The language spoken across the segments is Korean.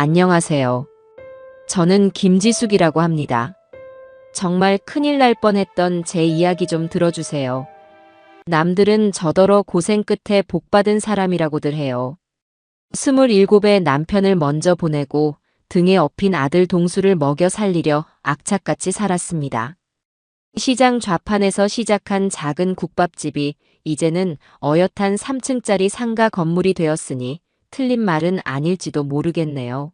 안녕하세요. 저는 김지숙이라고 합니다. 정말 큰일 날 뻔했던 제 이야기 좀 들어주세요. 남들은 저더러 고생 끝에 복받은 사람이라고들 해요. 27에 남편을 먼저 보내고 등에 업힌 아들 동수를 먹여 살리려 악착같이 살았습니다. 시장 좌판에서 시작한 작은 국밥집이 이제는 어엿한 3층짜리 상가 건물이 되었으니 틀린 말은 아닐지도 모르겠네요.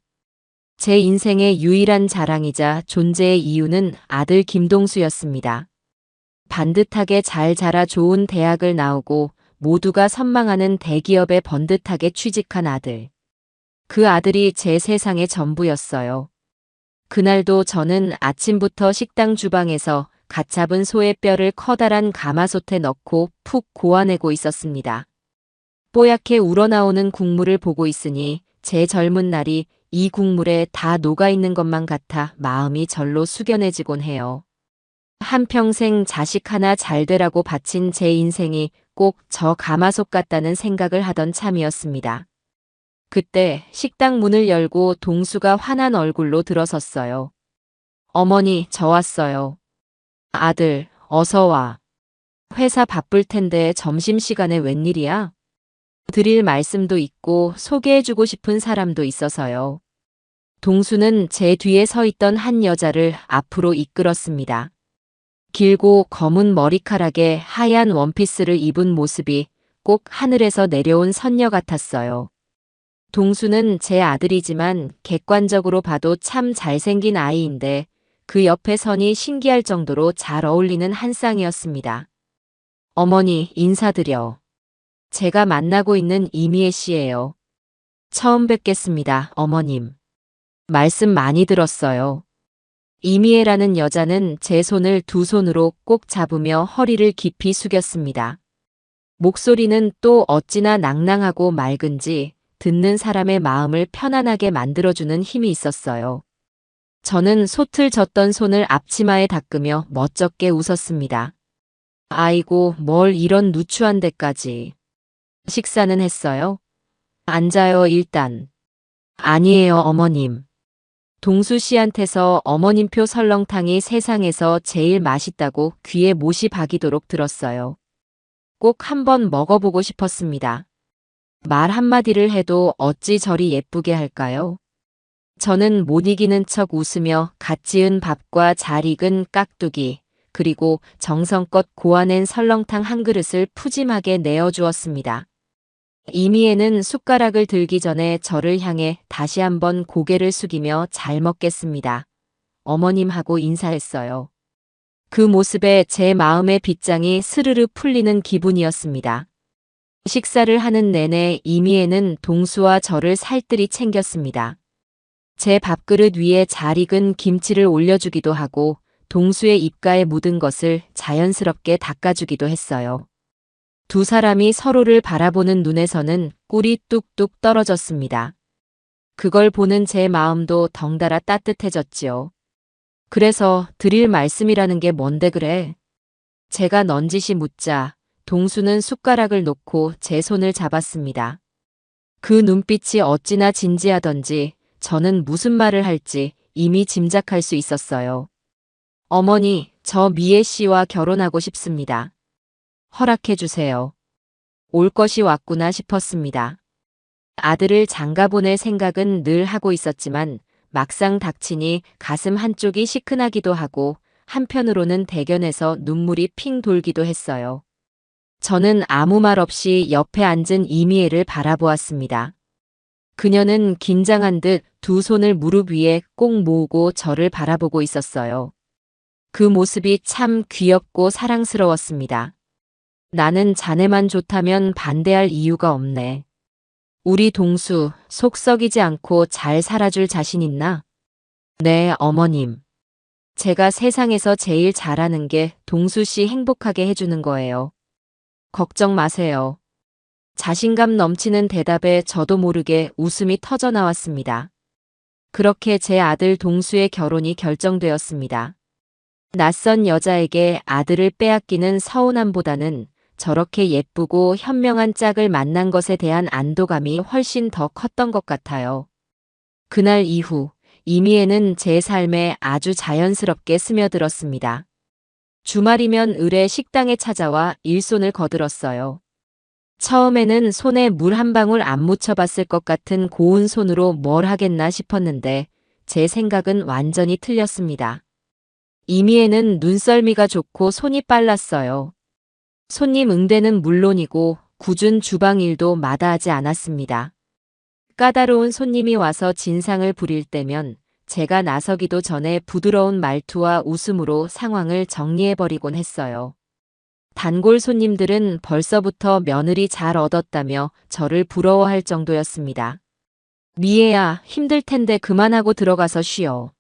제 인생의 유일한 자랑이자 존재의 이유는 아들 김동수였습니다. 반듯하게 잘 자라 좋은 대학을 나오고 모두가 선망하는 대기업에 번듯하게 취직한 아들. 그 아들이 제 세상의 전부였어요. 그날도 저는 아침부터 식당 주방에서 갓 잡은 소의 뼈를 커다란 가마솥에 넣고 푹 고아내고 있었습니다. 뽀얗게 우러나오는 국물을 보고 있으니 제 젊은 날이 이 국물에 다 녹아있는 것만 같아 마음이 절로 숙연해지곤 해요. 한평생 자식 하나 잘 되라고 바친 제 인생이 꼭 저 가마솥 같다는 생각을 하던 참이었습니다. 그때 식당 문을 열고 동수가 환한 얼굴로 들어섰어요. 어머니, 저 왔어요. 아들, 어서 와. 회사 바쁠 텐데 점심시간에 웬일이야? 드릴 말씀도 있고 소개해주고 싶은 사람도 있어서요. 동수는 제 뒤에 서 있던 한 여자를 앞으로 이끌었습니다. 길고 검은 머리카락에 하얀 원피스를 입은 모습이 꼭 하늘에서 내려온 선녀 같았어요. 동수는 제 아들이지만 객관적으로 봐도 참 잘생긴 아이인데 그 옆에 선이 신기할 정도로 잘 어울리는 한 쌍이었습니다. 어머니, 인사드려. 제가 만나고 있는 이미애 씨예요. 처음 뵙겠습니다, 어머님. 말씀 많이 들었어요. 이미애라는 여자는 제 손을 두 손으로 꼭 잡으며 허리를 깊이 숙였습니다. 목소리는 또 어찌나 낭낭하고 맑은지 듣는 사람의 마음을 편안하게 만들어주는 힘이 있었어요. 저는 솥을 젓던 손을 앞치마에 닦으며 멋쩍게 웃었습니다. 아이고, 뭘 이런 누추한 데까지. 식사는 했어요? 앉아요, 일단. 아니에요, 어머님. 동수 씨한테서 어머님표 설렁탕이 세상에서 제일 맛있다고 귀에 못이 박이도록 들었어요. 꼭 한번 먹어보고 싶었습니다. 말 한마디를 해도 어찌 저리 예쁘게 할까요? 저는 못 이기는 척 웃으며 갓 지은 밥과 잘 익은 깍두기, 그리고 정성껏 고아낸 설렁탕 한 그릇을 푸짐하게 내어주었습니다. 이미애는 숟가락을 들기 전에 저를 향해 다시 한번 고개를 숙이며 잘 먹겠습니다. 어머님 하고 인사했어요. 그 모습에 제 마음의 빗장이 스르르 풀리는 기분이었습니다. 식사를 하는 내내 이미애는 동수와 저를 살뜰히 챙겼습니다. 제 밥그릇 위에 잘 익은 김치를 올려주기도 하고 동수의 입가에 묻은 것을 자연스럽게 닦아주기도 했어요. 두 사람이 서로를 바라보는 눈에서는 꿀이 뚝뚝 떨어졌습니다. 그걸 보는 제 마음도 덩달아 따뜻해졌지요. 그래서 드릴 말씀이라는 게 뭔데 그래? 제가 넌지시 묻자 동수는 숟가락을 놓고 제 손을 잡았습니다. 그 눈빛이 어찌나 진지하던지 저는 무슨 말을 할지 이미 짐작할 수 있었어요. 어머니, 저 미애 씨와 결혼하고 싶습니다. 허락해 주세요. 올 것이 왔구나 싶었습니다. 아들을 장가 보낼 생각은 늘 하고 있었지만 막상 닥치니 가슴 한쪽이 시큰하기도 하고 한편으로는 대견해서 눈물이 핑 돌기도 했어요. 저는 아무 말 없이 옆에 앉은 이미애를 바라보았습니다. 그녀는 긴장한 듯 두 손을 무릎 위에 꼭 모으고 저를 바라보고 있었어요. 그 모습이 참 귀엽고 사랑스러웠습니다. 나는 자네만 좋다면 반대할 이유가 없네. 우리 동수 속 썩이지 않고 잘 살아줄 자신 있나? 네, 어머님. 제가 세상에서 제일 잘하는 게 동수 씨 행복하게 해주는 거예요. 걱정 마세요. 자신감 넘치는 대답에 저도 모르게 웃음이 터져 나왔습니다. 그렇게 제 아들 동수의 결혼이 결정되었습니다. 낯선 여자에게 아들을 빼앗기는 서운함보다는 저렇게 예쁘고 현명한 짝을 만난 것에 대한 안도감이 훨씬 더 컸던 것 같아요. 그날 이후 이미애는 제 삶에 아주 자연스럽게 스며들었습니다. 주말이면 을에 식당에 찾아와 일손을 거들었어요. 처음에는 손에 물 한 방울 안 묻혀봤을 것 같은 고운 손으로 뭘 하겠나 싶었는데 제 생각은 완전히 틀렸습니다. 이미애는 눈썰미가 좋고 손이 빨랐어요. 손님 응대는 물론이고 굳은 주방 일도 마다하지 않았습니다. 까다로운 손님이 와서 진상을 부릴 때면 제가 나서기도 전에 부드러운 말투와 웃음으로 상황을 정리해버리곤 했어요. 단골 손님들은 벌써부터 며느리 잘 얻었다며 저를 부러워할 정도였습니다. 미애야, 힘들 텐데 그만하고 들어가서 쉬어.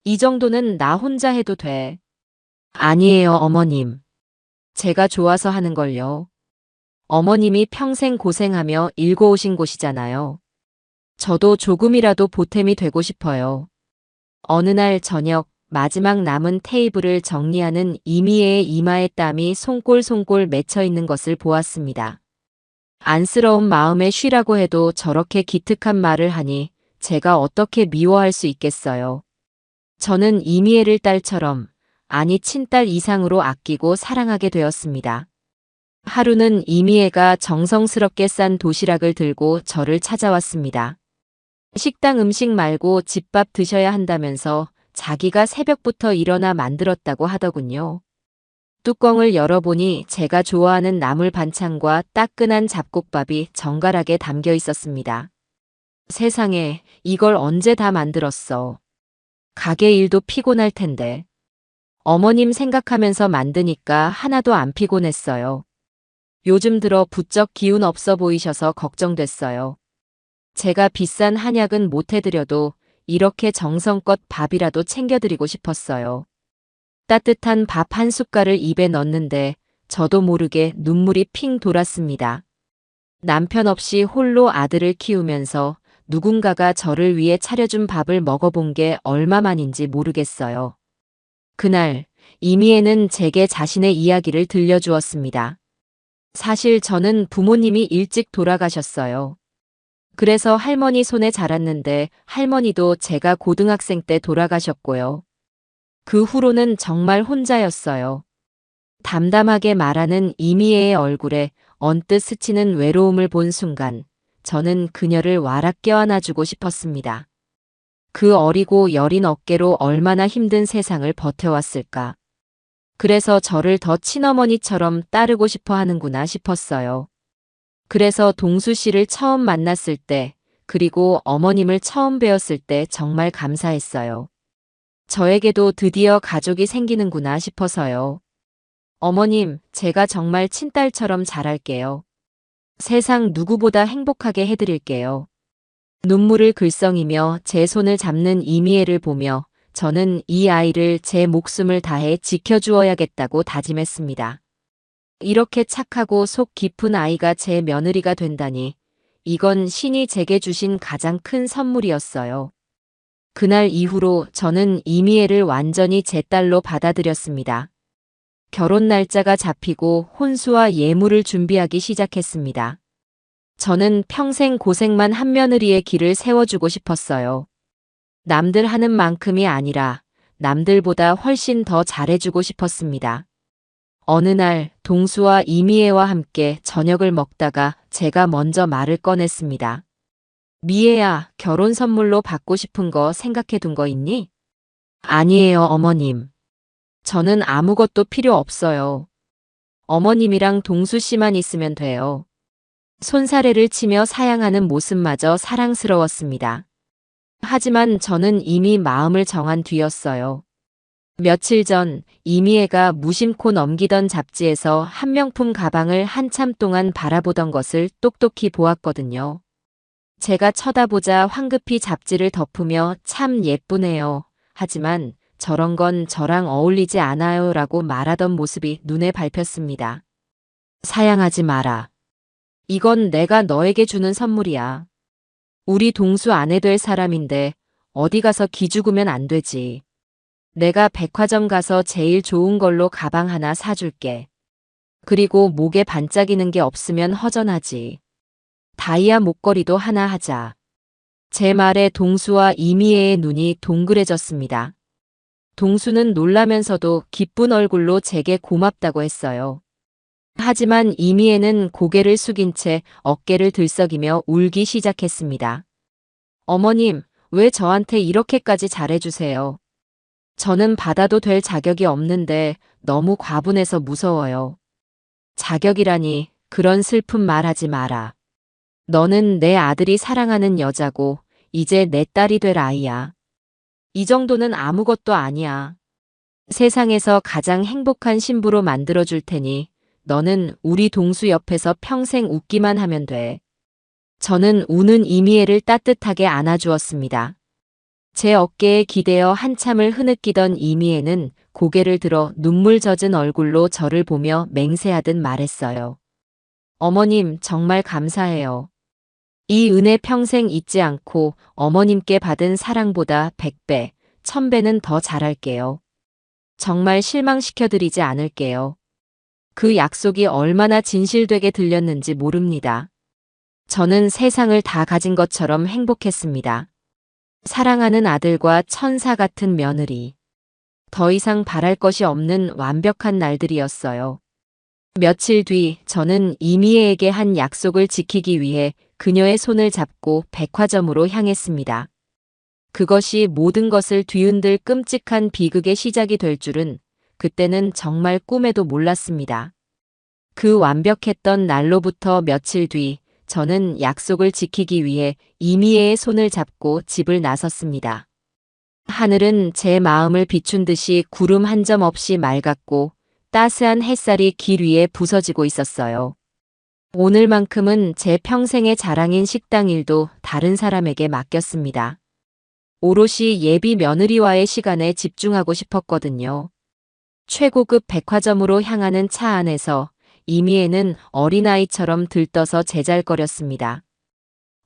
이 정도는 나 혼자 해도 돼. 아니에요, 어머님. 제가 좋아서 하는 걸요. 어머님이 평생 고생하며 일궈오신 곳이잖아요. 저도 조금이라도 보탬이 되고 싶어요. 어느 날 저녁 마지막 남은 테이블을 정리하는 이미애의 이마에 땀이 송골송골 맺혀 있는 것을 보았습니다. 안쓰러운 마음에 쉬라고 해도 저렇게 기특한 말을 하니 제가 어떻게 미워할 수 있겠어요. 저는 이미애를 딸처럼, 아니 친딸 이상으로 아끼고 사랑하게 되었습니다. 하루는 이미애가 정성스럽게 싼 도시락을 들고 저를 찾아왔습니다. 식당 음식 말고 집밥 드셔야 한다면서 자기가 새벽부터 일어나 만들었다고 하더군요. 뚜껑을 열어보니 제가 좋아하는 나물 반찬과 따끈한 잡곡밥이 정갈하게 담겨 있었습니다. 세상에, 이걸 언제 다 만들었어. 가게 일도 피곤할 텐데. 어머님 생각하면서 만드니까 하나도 안 피곤했어요. 요즘 들어 부쩍 기운 없어 보이셔서 걱정됐어요. 제가 비싼 한약은 못 해드려도 이렇게 정성껏 밥이라도 챙겨드리고 싶었어요. 따뜻한 밥 한 숟갈을 입에 넣는데 저도 모르게 눈물이 핑 돌았습니다. 남편 없이 홀로 아들을 키우면서 누군가가 저를 위해 차려준 밥을 먹어본 게 얼마만인지 모르겠어요. 그날 이미애는 제게 자신의 이야기를 들려주었습니다. 사실 저는 부모님이 일찍 돌아가셨어요. 그래서 할머니 손에 자랐는데 할머니도 제가 고등학생 때 돌아가셨고요. 그 후로는 정말 혼자였어요. 담담하게 말하는 이미애의 얼굴에 언뜻 스치는 외로움을 본 순간 저는 그녀를 와락 껴안아주고 싶었습니다. 그 어리고 여린 어깨로 얼마나 힘든 세상을 버텨왔을까. 그래서 저를 더 친어머니처럼 따르고 싶어 하는구나 싶었어요. 그래서 동수 씨를 처음 만났을 때, 그리고 어머님을 처음 뵈었을 때 정말 감사했어요. 저에게도 드디어 가족이 생기는구나 싶어서요. 어머님, 제가 정말 친딸처럼 잘할게요. 세상 누구보다 행복하게 해드릴게요. 눈물을 글썽이며 제 손을 잡는 이미애를 보며 저는 이 아이를 제 목숨을 다해 지켜주어야겠다고 다짐했습니다. 이렇게 착하고 속 깊은 아이가 제 며느리가 된다니, 이건 신이 제게 주신 가장 큰 선물이었어요. 그날 이후로 저는 이미애를 완전히 제 딸로 받아들였습니다. 결혼 날짜가 잡히고 혼수와 예물을 준비하기 시작했습니다. 저는 평생 고생만 한 며느리의 길을 세워주고 싶었어요. 남들 하는 만큼이 아니라 남들보다 훨씬 더 잘해주고 싶었습니다. 어느 날 동수와 이미애와 함께 저녁을 먹다가 제가 먼저 말을 꺼냈습니다. 미애야, 결혼 선물로 받고 싶은 거 생각해둔 거 있니? 아니에요, 어머님. 저는 아무것도 필요 없어요. 어머님이랑 동수 씨만 있으면 돼요. 손사래를 치며 사양하는 모습마저 사랑스러웠습니다. 하지만 저는 이미 마음을 정한 뒤였어요. 며칠 전 이미애가 무심코 넘기던 잡지에서 한 명품 가방을 한참 동안 바라보던 것을 똑똑히 보았거든요. 제가 쳐다보자 황급히 잡지를 덮으며 참 예쁘네요. 하지만 저런 건 저랑 어울리지 않아요 라고 말하던 모습이 눈에 밟혔습니다. 사양하지 마라. 이건 내가 너에게 주는 선물이야. 우리 동수 아내 될 사람인데 어디 가서 기죽으면 안 되지. 내가 백화점 가서 제일 좋은 걸로 가방 하나 사줄게. 그리고 목에 반짝이는 게 없으면 허전하지. 다이아 목걸이도 하나 하자. 제 말에 동수와 이미애의 눈이 동그래졌습니다. 동수는 놀라면서도 기쁜 얼굴로 제게 고맙다고 했어요. 하지만 이미애는 고개를 숙인 채 어깨를 들썩이며 울기 시작했습니다. 어머님, 왜 저한테 이렇게까지 잘해주세요? 저는 받아도 될 자격이 없는데 너무 과분해서 무서워요. 자격이라니 그런 슬픈 말 하지 마라. 너는 내 아들이 사랑하는 여자고 이제 내 딸이 될 아이야. 이 정도는 아무것도 아니야. 세상에서 가장 행복한 신부로 만들어줄 테니 너는 우리 동수 옆에서 평생 웃기만 하면 돼. 저는 우는 이미애를 따뜻하게 안아주었습니다. 제 어깨에 기대어 한참을 흐느끼던 이미애는 고개를 들어 눈물 젖은 얼굴로 저를 보며 맹세하듯 말했어요. 어머님, 정말 감사해요. 이 은혜 평생 잊지 않고 어머님께 받은 사랑보다 100배, 1000배는 더 잘할게요. 정말 실망시켜드리지 않을게요. 그 약속이 얼마나 진실되게 들렸는지 모릅니다. 저는 세상을 다 가진 것처럼 행복했습니다. 사랑하는 아들과 천사 같은 며느리. 더 이상 바랄 것이 없는 완벽한 날들이었어요. 며칠 뒤 저는 이미애에게 한 약속을 지키기 위해 그녀의 손을 잡고 백화점으로 향했습니다. 그것이 모든 것을 뒤흔들 끔찍한 비극의 시작이 될 줄은 그때는 정말 꿈에도 몰랐습니다. 그 완벽했던 날로부터 며칠 뒤 저는 약속을 지키기 위해 이미애의 손을 잡고 집을 나섰습니다. 하늘은 제 마음을 비춘 듯이 구름 한 점 없이 맑았고 따스한 햇살이 길 위에 부서지고 있었어요. 오늘만큼은 제 평생의 자랑인 식당 일도 다른 사람에게 맡겼습니다. 오롯이 예비 며느리와의 시간에 집중하고 싶었거든요. 최고급 백화점으로 향하는 차 안에서 이미애는 어린아이처럼 들떠서 제잘거렸습니다.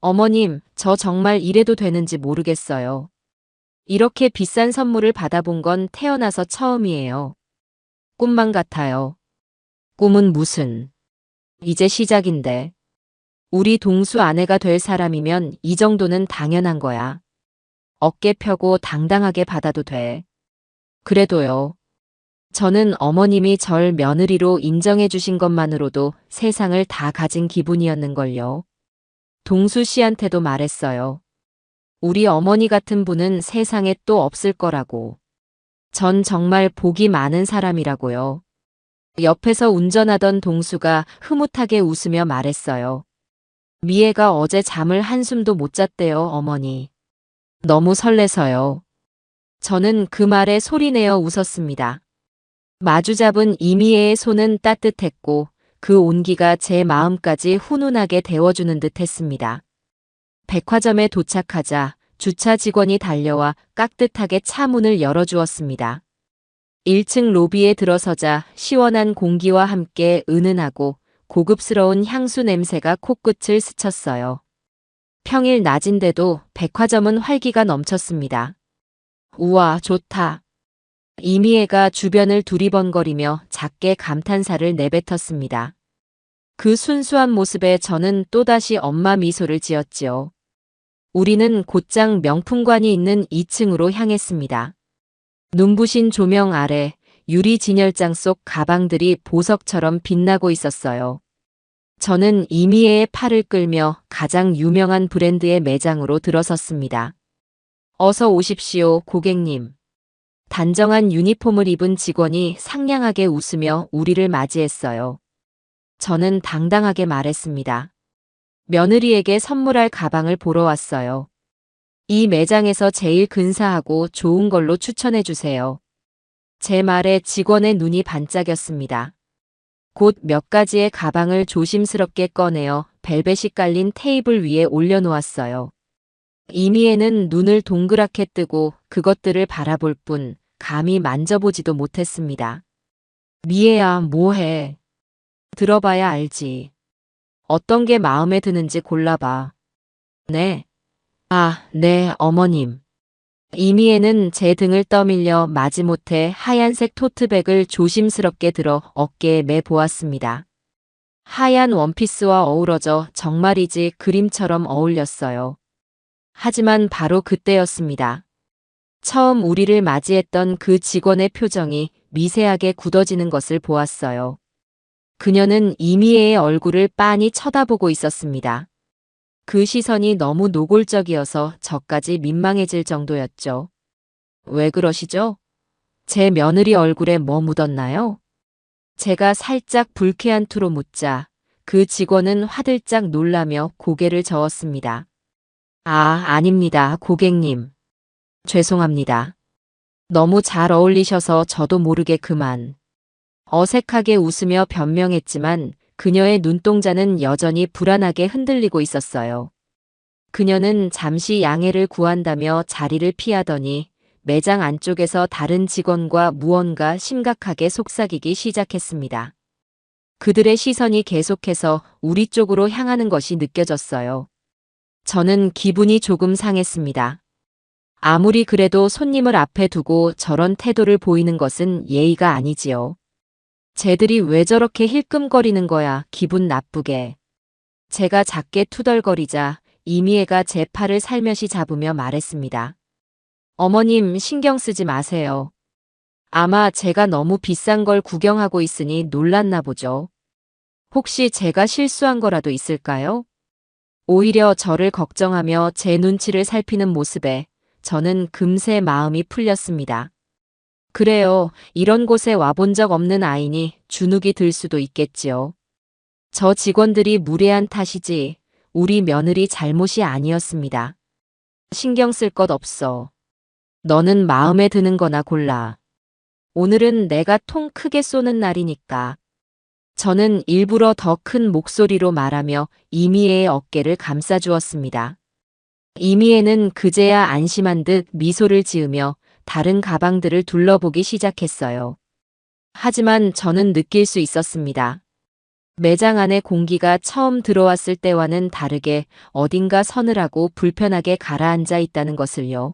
어머님, 저 정말 이래도 되는지 모르겠어요. 이렇게 비싼 선물을 받아본 건 태어나서 처음이에요. 꿈만 같아요. 꿈은 무슨. 이제 시작인데. 우리 동수 아내가 될 사람이면 이 정도는 당연한 거야. 어깨 펴고 당당하게 받아도 돼. 그래도요. 저는 어머님이 절 며느리로 인정해 주신 것만으로도 세상을 다 가진 기분이었는걸요. 동수 씨한테도 말했어요. 우리 어머니 같은 분은 세상에 또 없을 거라고. 전 정말 복이 많은 사람이라고요. 옆에서 운전하던 동수가 흐뭇하게 웃으며 말했어요. 미애가 어제 잠을 한숨도 못 잤대요, 어머니. 너무 설레서요. 저는 그 말에 소리내어 웃었습니다. 마주 잡은 이미애의 손은 따뜻했고 그 온기가 제 마음까지 훈훈하게 데워주는 듯 했습니다. 백화점에 도착하자 주차 직원이 달려와 깍듯하게 차 문을 열어주었습니다. 1층 로비에 들어서자 시원한 공기와 함께 은은하고 고급스러운 향수 냄새가 코끝을 스쳤어요. 평일 낮인데도 백화점은 활기가 넘쳤습니다. 우와, 좋다. 이미애가 주변을 두리번거리며 작게 감탄사를 내뱉었습니다. 그 순수한 모습에 저는 또다시 엄마 미소를 지었지요. 우리는 곧장 명품관이 있는 2층으로 향했습니다. 눈부신 조명 아래 유리 진열장 속 가방들이 보석처럼 빛나고 있었어요. 저는 이미애의 팔을 끌며 가장 유명한 브랜드의 매장으로 들어섰습니다. 어서 오십시오, 고객님. 단정한 유니폼을 입은 직원이 상냥하게 웃으며 우리를 맞이했어요. 저는 당당하게 말했습니다. 며느리에게 선물할 가방을 보러 왔어요. 이 매장에서 제일 근사하고 좋은 걸로 추천해 주세요. 제 말에 직원의 눈이 반짝였습니다. 곧 몇 가지의 가방을 조심스럽게 꺼내어 벨벳이 깔린 테이블 위에 올려놓았어요. 이미애는 눈을 동그랗게 뜨고 그것들을 바라볼 뿐 감히 만져보지도 못했습니다. 미애야, 뭐해? 들어봐야 알지. 어떤 게 마음에 드는지 골라봐. 네. 아, 네, 어머님. 이미애는 제 등을 떠밀려 마지못해 하얀색 토트백을 조심스럽게 들어 어깨에 매보았습니다. 하얀 원피스와 어우러져 정말이지 그림처럼 어울렸어요. 하지만 바로 그때였습니다. 처음 우리를 맞이했던 그 직원의 표정이 미세하게 굳어지는 것을 보았어요. 그녀는 이미애의 얼굴을 빤히 쳐다보고 있었습니다. 그 시선이 너무 노골적이어서 저까지 민망해질 정도였죠. 왜 그러시죠? 제 며느리 얼굴에 뭐 묻었나요? 제가 살짝 불쾌한 투로 묻자 그 직원은 화들짝 놀라며 고개를 저었습니다. 아닙니다, 고객님. 죄송합니다. 너무 잘 어울리셔서 저도 모르게 그만. 어색하게 웃으며 변명했지만 그녀의 눈동자는 여전히 불안하게 흔들리고 있었어요. 그녀는 잠시 양해를 구한다며 자리를 피하더니 매장 안쪽에서 다른 직원과 무언가 심각하게 속삭이기 시작했습니다. 그들의 시선이 계속해서 우리 쪽으로 향하는 것이 느껴졌어요. 저는 기분이 조금 상했습니다. 아무리 그래도 손님을 앞에 두고 저런 태도를 보이는 것은 예의가 아니지요. 쟤들이 왜 저렇게 힐끔거리는 거야, 기분 나쁘게. 제가 작게 투덜거리자 이미애가 제 팔을 살며시 잡으며 말했습니다. 어머님, 신경 쓰지 마세요. 아마 제가 너무 비싼 걸 구경하고 있으니 놀랐나 보죠. 혹시 제가 실수한 거라도 있을까요? 오히려 저를 걱정하며 제 눈치를 살피는 모습에 저는 금세 마음이 풀렸습니다. 그래요. 이런 곳에 와본 적 없는 아이니 주눅이 들 수도 있겠지요. 저 직원들이 무례한 탓이지 우리 며느리 잘못이 아니었습니다. 신경 쓸 것 없어. 너는 마음에 드는 거나 골라. 오늘은 내가 통 크게 쏘는 날이니까. 저는 일부러 더 큰 목소리로 말하며 이미애의 어깨를 감싸주었습니다. 이미애는 그제야 안심한 듯 미소를 지으며 다른 가방들을 둘러보기 시작했어요. 하지만 저는 느낄 수 있었습니다. 매장 안의 공기가 처음 들어왔을 때와는 다르게 어딘가 서늘하고 불편하게 가라앉아 있다는 것을요.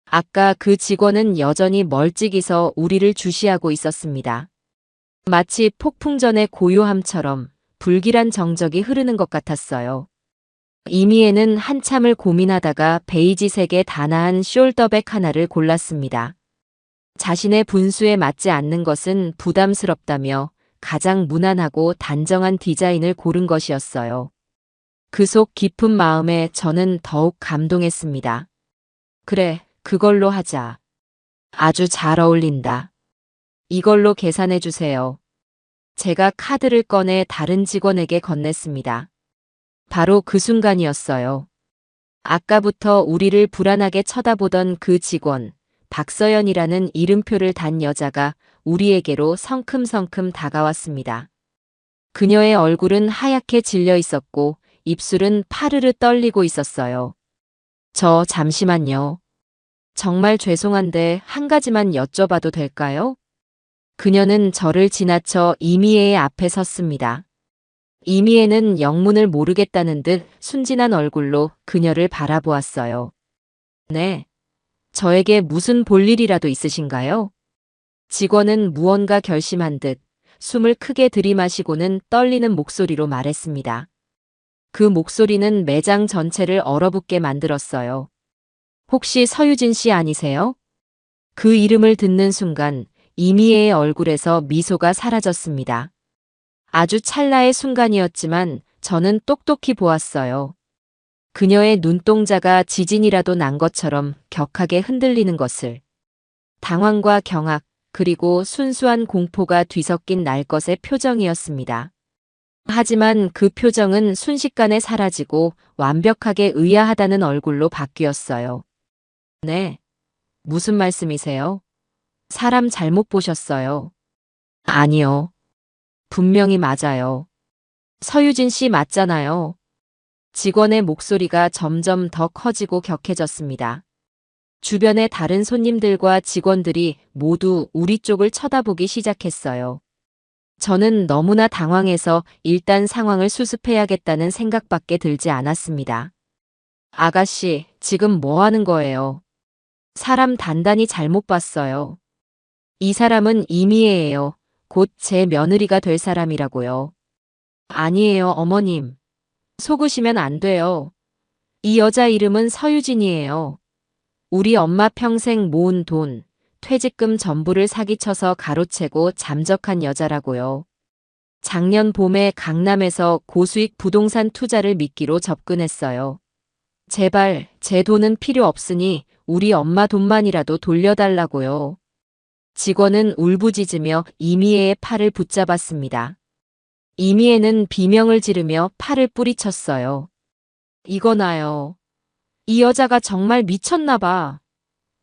아까 그 직원은 여전히 멀찍이서 우리를 주시하고 있었습니다. 마치 폭풍 전의 고요함처럼 불길한 정적이 흐르는 것 같았어요. 이미애는 한참을 고민하다가 베이지색의 단아한 숄더백 하나를 골랐습니다. 자신의 분수에 맞지 않는 것은 부담스럽다며 가장 무난하고 단정한 디자인을 고른 것이었어요. 그 속 깊은 마음에 저는 더욱 감동했습니다. 그래, 그걸로 하자. 아주 잘 어울린다. 이걸로 계산해 주세요. 제가 카드를 꺼내 다른 직원에게 건넸습니다. 바로 그 순간이었어요. 아까부터 우리를 불안하게 쳐다보던 그 직원, 박서연이라는 이름표를 단 여자가 우리에게로 성큼성큼 다가왔습니다. 그녀의 얼굴은 하얗게 질려 있었고 입술은 파르르 떨리고 있었어요. 저 잠시만요. 정말 죄송한데 한 가지만 여쭤봐도 될까요? 그녀는 저를 지나쳐 이미애의 앞에 섰습니다. 이미애는 영문을 모르겠다는 듯 순진한 얼굴로 그녀를 바라보았어요. 네. 저에게 무슨 볼일이라도 있으신가요? 직원은 무언가 결심한 듯 숨을 크게 들이마시고는 떨리는 목소리로 말했습니다. 그 목소리는 매장 전체를 얼어붙게 만들었어요. 혹시 서유진 씨 아니세요? 그 이름을 듣는 순간 이미애의 얼굴에서 미소가 사라졌습니다. 아주 찰나의 순간이었지만 저는 똑똑히 보았어요. 그녀의 눈동자가 지진이라도 난 것처럼 격하게 흔들리는 것을. 당황과 경악, 그리고 순수한 공포가 뒤섞인 날 것의 표정이었습니다. 하지만 그 표정은 순식간에 사라지고 완벽하게 의아하다는 얼굴로 바뀌었어요. 네. 무슨 말씀이세요? 사람 잘못 보셨어요. 아니요. 분명히 맞아요. 서유진 씨 맞잖아요. 직원의 목소리가 점점 더 커지고 격해졌습니다. 주변의 다른 손님들과 직원들이 모두 우리 쪽을 쳐다보기 시작했어요. 저는 너무나 당황해서 일단 상황을 수습해야겠다는 생각밖에 들지 않았습니다. 아가씨, 지금 뭐 하는 거예요? 사람 단단히 잘못 봤어요. 이 사람은 이미애예요. 곧 제 며느리가 될 사람이라고요. 아니에요, 어머님. 속으시면 안 돼요. 이 여자 이름은 서유진이에요. 우리 엄마 평생 모은 돈, 퇴직금 전부를 사기쳐서 가로채고 잠적한 여자라고요. 작년 봄에 강남에서 고수익 부동산 투자를 미끼로 접근했어요. 제발 제 돈은 필요 없으니 우리 엄마 돈만이라도 돌려달라고요. 직원은 울부짖으며 이미애의 팔을 붙잡았습니다. 이미애는 비명을 지르며 팔을 뿌리쳤어요. 이거 나요. 이 여자가 정말 미쳤나 봐.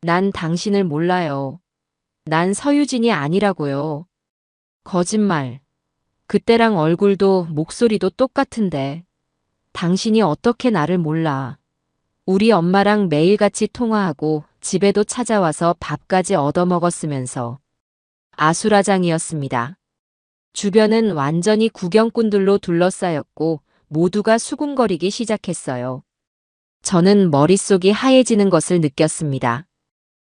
난 당신을 몰라요. 난 서유진이 아니라고요. 거짓말. 그때랑 얼굴도 목소리도 똑같은데. 당신이 어떻게 나를 몰라. 우리 엄마랑 매일같이 통화하고 집에도 찾아와서 밥까지 얻어먹었으면서. 아수라장이었습니다. 주변은 완전히 구경꾼들로 둘러싸였고 모두가 수군거리기 시작했어요. 저는 머릿속이 하얘지는 것을 느꼈습니다.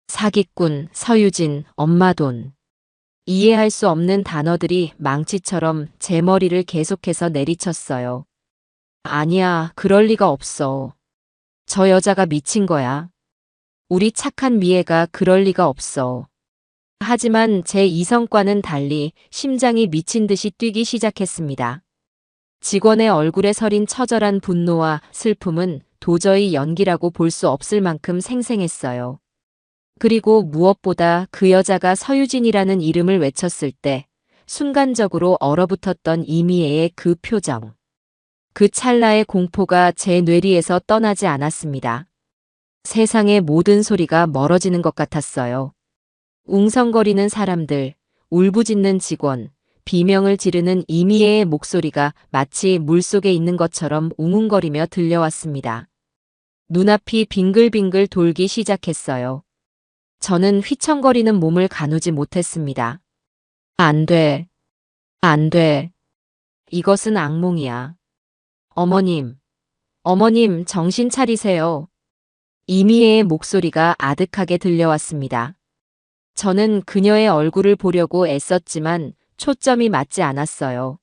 사기꾼, 서유진, 엄마 돈. 이해할 수 없는 단어들이 망치처럼 제 머리를 계속해서 내리쳤어요. 아니야, 그럴 리가 없어. 저 여자가 미친 거야. 우리 착한 미애가 그럴 리가 없어. 하지만 제 이성과는 달리 심장이 미친 듯이 뛰기 시작했습니다. 직원의 얼굴에 서린 처절한 분노와 슬픔은 도저히 연기라고 볼 수 없을 만큼 생생했어요. 그리고 무엇보다 그 여자가 서유진이라는 이름을 외쳤을 때 순간적으로 얼어붙었던 이미애의 그 표정. 그 찰나의 공포가 제 뇌리에서 떠나지 않았습니다. 세상의 모든 소리가 멀어지는 것 같았어요. 웅성거리는 사람들, 울부짖는 직원, 비명을 지르는 이미애의 목소리가 마치 물속에 있는 것처럼 웅웅거리며 들려왔습니다. 눈앞이 빙글빙글 돌기 시작했어요. 저는 휘청거리는 몸을 가누지 못했습니다. 안 돼. 안 돼. 이것은 악몽이야. 어머님. 어머님, 정신 차리세요. 이미애의 목소리가 아득하게 들려왔습니다. 저는 그녀의 얼굴을 보려고 애썼지만 초점이 맞지 않았어요.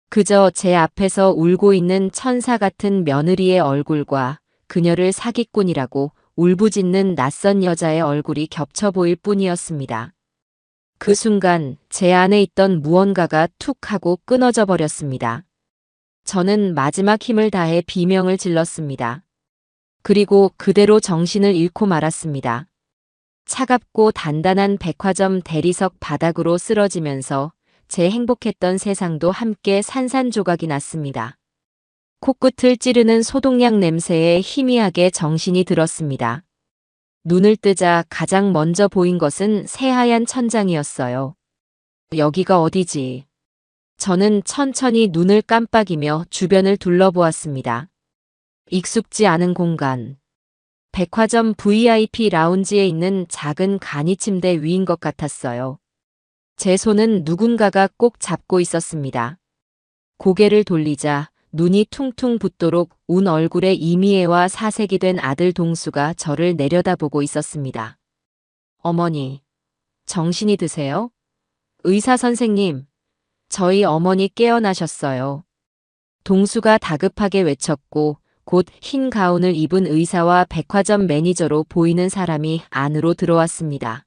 그저 제 앞에서 울고 있는 천사 같은 며느리의 얼굴과 그녀를 사기꾼이라고 울부짖는 낯선 여자의 얼굴이 겹쳐 보일 뿐이었습니다. 그 순간 제 안에 있던 무언가가 툭 하고 끊어져 버렸습니다. 저는 마지막 힘을 다해 비명을 질렀습니다. 그리고 그대로 정신을 잃고 말았습니다. 차갑고 단단한 백화점 대리석 바닥으로 쓰러지면서 제 행복했던 세상도 함께 산산조각이 났습니다. 코끝을 찌르는 소독약 냄새에 희미하게 정신이 들었습니다. 눈을 뜨자 가장 먼저 보인 것은 새하얀 천장이었어요. 여기가 어디지? 저는 천천히 눈을 깜빡이며 주변을 둘러보았습니다. 익숙지 않은 공간. 백화점 VIP 라운지에 있는 작은 간이 침대 위인 것 같았어요. 제 손은 누군가가 꼭 잡고 있었습니다. 고개를 돌리자 눈이 퉁퉁 붓도록 운 얼굴에 이미애와 사색이 된 아들 동수가 저를 내려다보고 있었습니다. 어머니, 정신이 드세요? 의사 선생님, 저희 어머니 깨어나셨어요. 동수가 다급하게 외쳤고 곧 흰 가운을 입은 의사와 백화점 매니저로 보이는 사람이 안으로 들어왔습니다.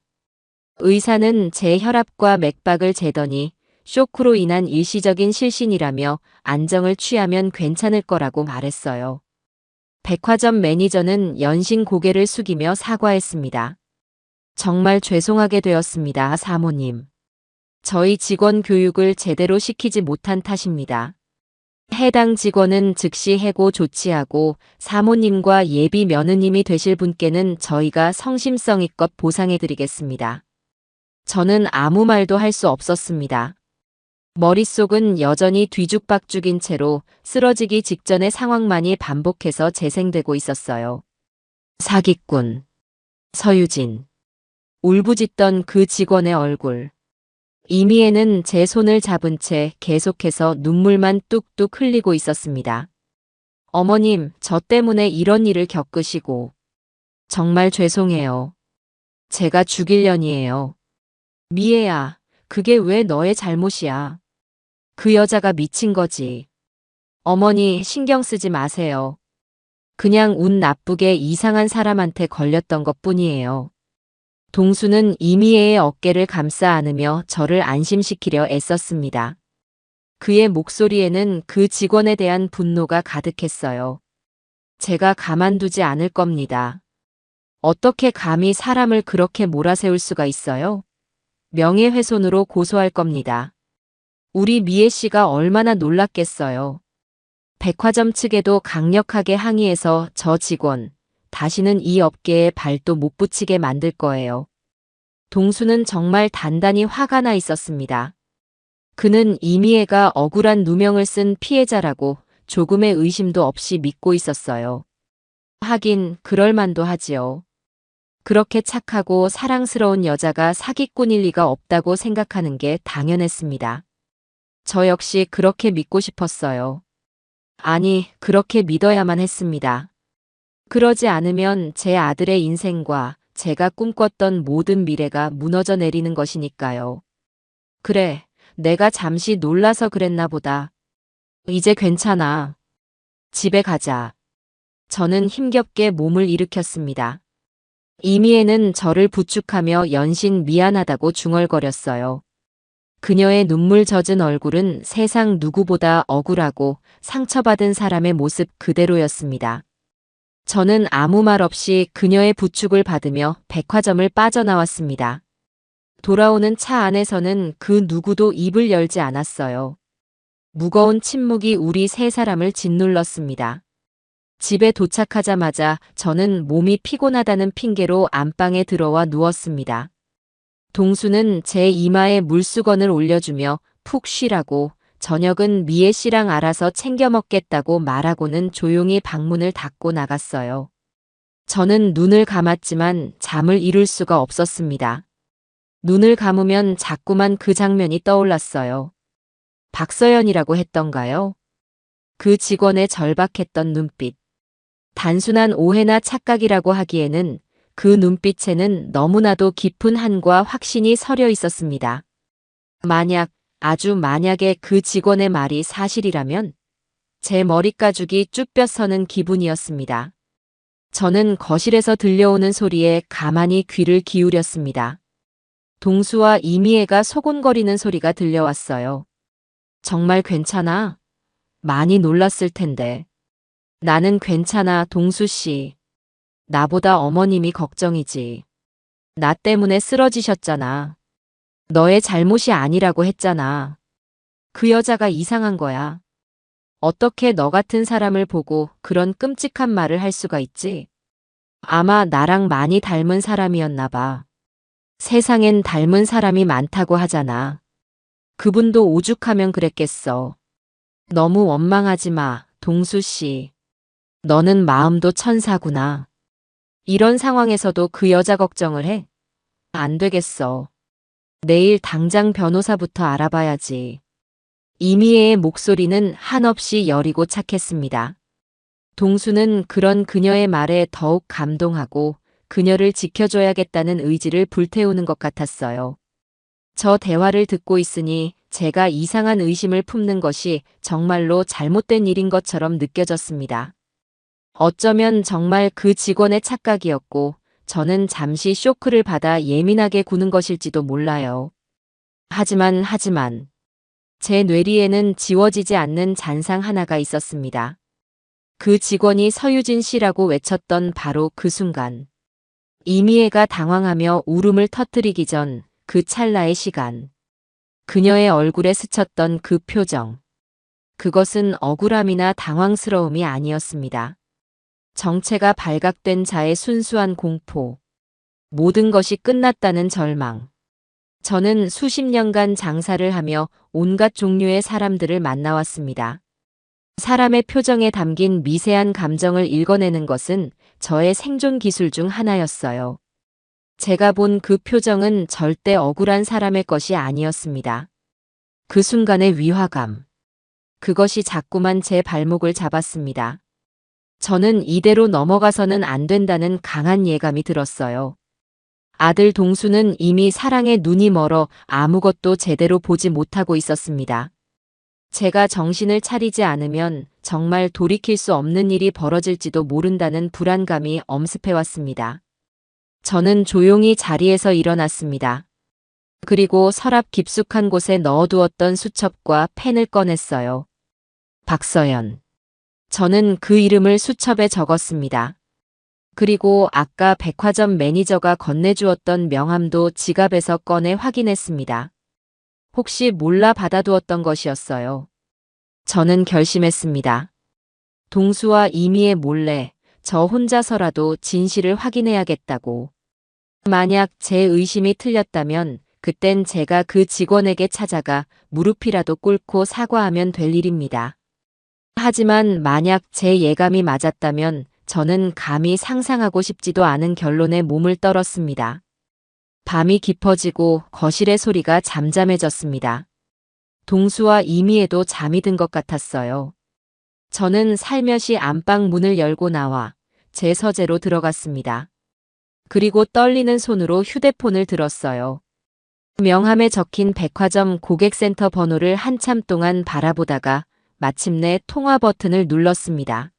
의사는 제 혈압과 맥박을 재더니 쇼크로 인한 일시적인 실신이라며 안정을 취하면 괜찮을 거라고 말했어요. 백화점 매니저는 연신 고개를 숙이며 사과했습니다. 정말 죄송하게 되었습니다, 사모님. 저희 직원 교육을 제대로 시키지 못한 탓입니다. 해당 직원은 즉시 해고 조치하고 사모님과 예비 며느님이 되실 분께는 저희가 성심성의껏 보상해드리겠습니다. 저는 아무 말도 할 수 없었습니다. 머릿속은 여전히 뒤죽박죽인 채로 쓰러지기 직전의 상황만이 반복해서 재생되고 있었어요. 사기꾼. 서유진. 울부짖던 그 직원의 얼굴. 이미애는 제 손을 잡은 채 계속해서 눈물만 뚝뚝 흘리고 있었습니다. 어머님, 저 때문에 이런 일을 겪으시고. 정말 죄송해요. 제가 죽일년이에요. 미애야, 그게 왜 너의 잘못이야. 그 여자가 미친 거지. 어머니, 신경 쓰지 마세요. 그냥 운 나쁘게 이상한 사람한테 걸렸던 것뿐이에요. 동수는 이미애의 어깨를 감싸 안으며 저를 안심시키려 애썼습니다. 그의 목소리에는 그 직원에 대한 분노가 가득했어요. 제가 가만두지 않을 겁니다. 어떻게 감히 사람을 그렇게 몰아세울 수가 있어요? 명예훼손으로 고소할 겁니다. 우리 미애 씨가 얼마나 놀랐겠어요. 백화점 측에도 강력하게 항의해서 저 직원, 다시는 이 업계에 발도 못 붙이게 만들 거예요. 동수는 정말 단단히 화가 나 있었습니다. 그는 이미애가 억울한 누명을 쓴 피해자라고 조금의 의심도 없이 믿고 있었어요. 하긴 그럴 만도 하지요. 그렇게 착하고 사랑스러운 여자가 사기꾼일 리가 없다고 생각하는 게 당연했습니다. 저 역시 그렇게 믿고 싶었어요. 아니, 그렇게 믿어야만 했습니다. 그러지 않으면 제 아들의 인생과 제가 꿈꿨던 모든 미래가 무너져 내리는 것이니까요. 그래, 내가 잠시 놀라서 그랬나 보다. 이제 괜찮아. 집에 가자. 저는 힘겹게 몸을 일으켰습니다. 이미애는 저를 부축하며 연신 미안하다고 중얼거렸어요. 그녀의 눈물 젖은 얼굴은 세상 누구보다 억울하고 상처받은 사람의 모습 그대로였습니다. 저는 아무 말 없이 그녀의 부축을 받으며 백화점을 빠져나왔습니다. 돌아오는 차 안에서는 그 누구도 입을 열지 않았어요. 무거운 침묵이 우리 세 사람을 짓눌렀습니다. 집에 도착하자마자 저는 몸이 피곤하다는 핑계로 안방에 들어와 누웠습니다. 동수는 제 이마에 물수건을 올려주며 푹 쉬라고, 저녁은 미애 씨랑 알아서 챙겨 먹겠다고 말하고는 조용히 방문을 닫고 나갔어요. 저는 눈을 감았지만 잠을 이룰 수가 없었습니다. 눈을 감으면 자꾸만 그 장면이 떠올랐어요. 박서연이라고 했던가요? 그 직원의 절박했던 눈빛. 단순한 오해나 착각이라고 하기에는 그 눈빛에는 너무나도 깊은 한과 확신이 서려 있었습니다. 아주 만약에 그 직원의 말이 사실이라면 제 머리가죽이 쭉 뼈서는 기분이었습니다. 저는 거실에서 들려오는 소리에 가만히 귀를 기울였습니다. 동수와 이미애가 소곤거리는 소리가 들려왔어요. 정말 괜찮아? 많이 놀랐을 텐데. 나는 괜찮아, 동수 씨. 나보다 어머님이 걱정이지. 나 때문에 쓰러지셨잖아. 너의 잘못이 아니라고 했잖아. 그 여자가 이상한 거야. 어떻게 너 같은 사람을 보고 그런 끔찍한 말을 할 수가 있지? 아마 나랑 많이 닮은 사람이었나 봐. 세상엔 닮은 사람이 많다고 하잖아. 그분도 오죽하면 그랬겠어. 너무 원망하지 마, 동수 씨. 너는 마음도 천사구나. 이런 상황에서도 그 여자 걱정을 해? 안 되겠어. 내일 당장 변호사부터 알아봐야지. 이미애의 목소리는 한없이 여리고 착했습니다. 동수는 그런 그녀의 말에 더욱 감동하고 그녀를 지켜줘야겠다는 의지를 불태우는 것 같았어요. 저 대화를 듣고 있으니 제가 이상한 의심을 품는 것이 정말로 잘못된 일인 것처럼 느껴졌습니다. 어쩌면 정말 그 직원의 착각이었고 저는 잠시 쇼크를 받아 예민하게 구는 것일지도 몰라요. 하지만 제 뇌리에는 지워지지 않는 잔상 하나가 있었습니다. 그 직원이 서유진 씨라고 외쳤던 바로 그 순간. 이미애가 당황하며 울음을 터뜨리기 전 그 찰나의 시간. 그녀의 얼굴에 스쳤던 그 표정. 그것은 억울함이나 당황스러움이 아니었습니다. 정체가 발각된 자의 순수한 공포. 모든 것이 끝났다는 절망. 저는 수십 년간 장사를 하며 온갖 종류의 사람들을 만나왔습니다. 사람의 표정에 담긴 미세한 감정을 읽어내는 것은 저의 생존 기술 중 하나였어요. 제가 본 그 표정은 절대 억울한 사람의 것이 아니었습니다. 그 순간의 위화감. 그것이 자꾸만 제 발목을 잡았습니다. 저는 이대로 넘어가서는 안 된다는 강한 예감이 들었어요. 아들 동수는 이미 사랑에 눈이 멀어 아무것도 제대로 보지 못하고 있었습니다. 제가 정신을 차리지 않으면 정말 돌이킬 수 없는 일이 벌어질지도 모른다는 불안감이 엄습해왔습니다. 저는 조용히 자리에서 일어났습니다. 그리고 서랍 깊숙한 곳에 넣어두었던 수첩과 펜을 꺼냈어요. 박서연. 저는 그 이름을 수첩에 적었습니다. 그리고 아까 백화점 매니저가 건네주었던 명함도 지갑에서 꺼내 확인했습니다. 혹시 몰라 받아두었던 것이었어요. 저는 결심했습니다. 동수와 이미애 몰래 저 혼자서라도 진실을 확인해야겠다고. 만약 제 의심이 틀렸다면 그땐 제가 그 직원에게 찾아가 무릎이라도 꿇고 사과하면 될 일입니다. 하지만 만약 제 예감이 맞았다면 저는 감히 상상하고 싶지도 않은 결론에 몸을 떨었습니다. 밤이 깊어지고 거실의 소리가 잠잠해졌습니다. 동수와 이미애도 잠이 든 것 같았어요. 저는 살며시 안방 문을 열고 나와 제 서재로 들어갔습니다. 그리고 떨리는 손으로 휴대폰을 들었어요. 명함에 적힌 백화점 고객센터 번호를 한참 동안 바라보다가 마침내 통화 버튼을 눌렀습니다.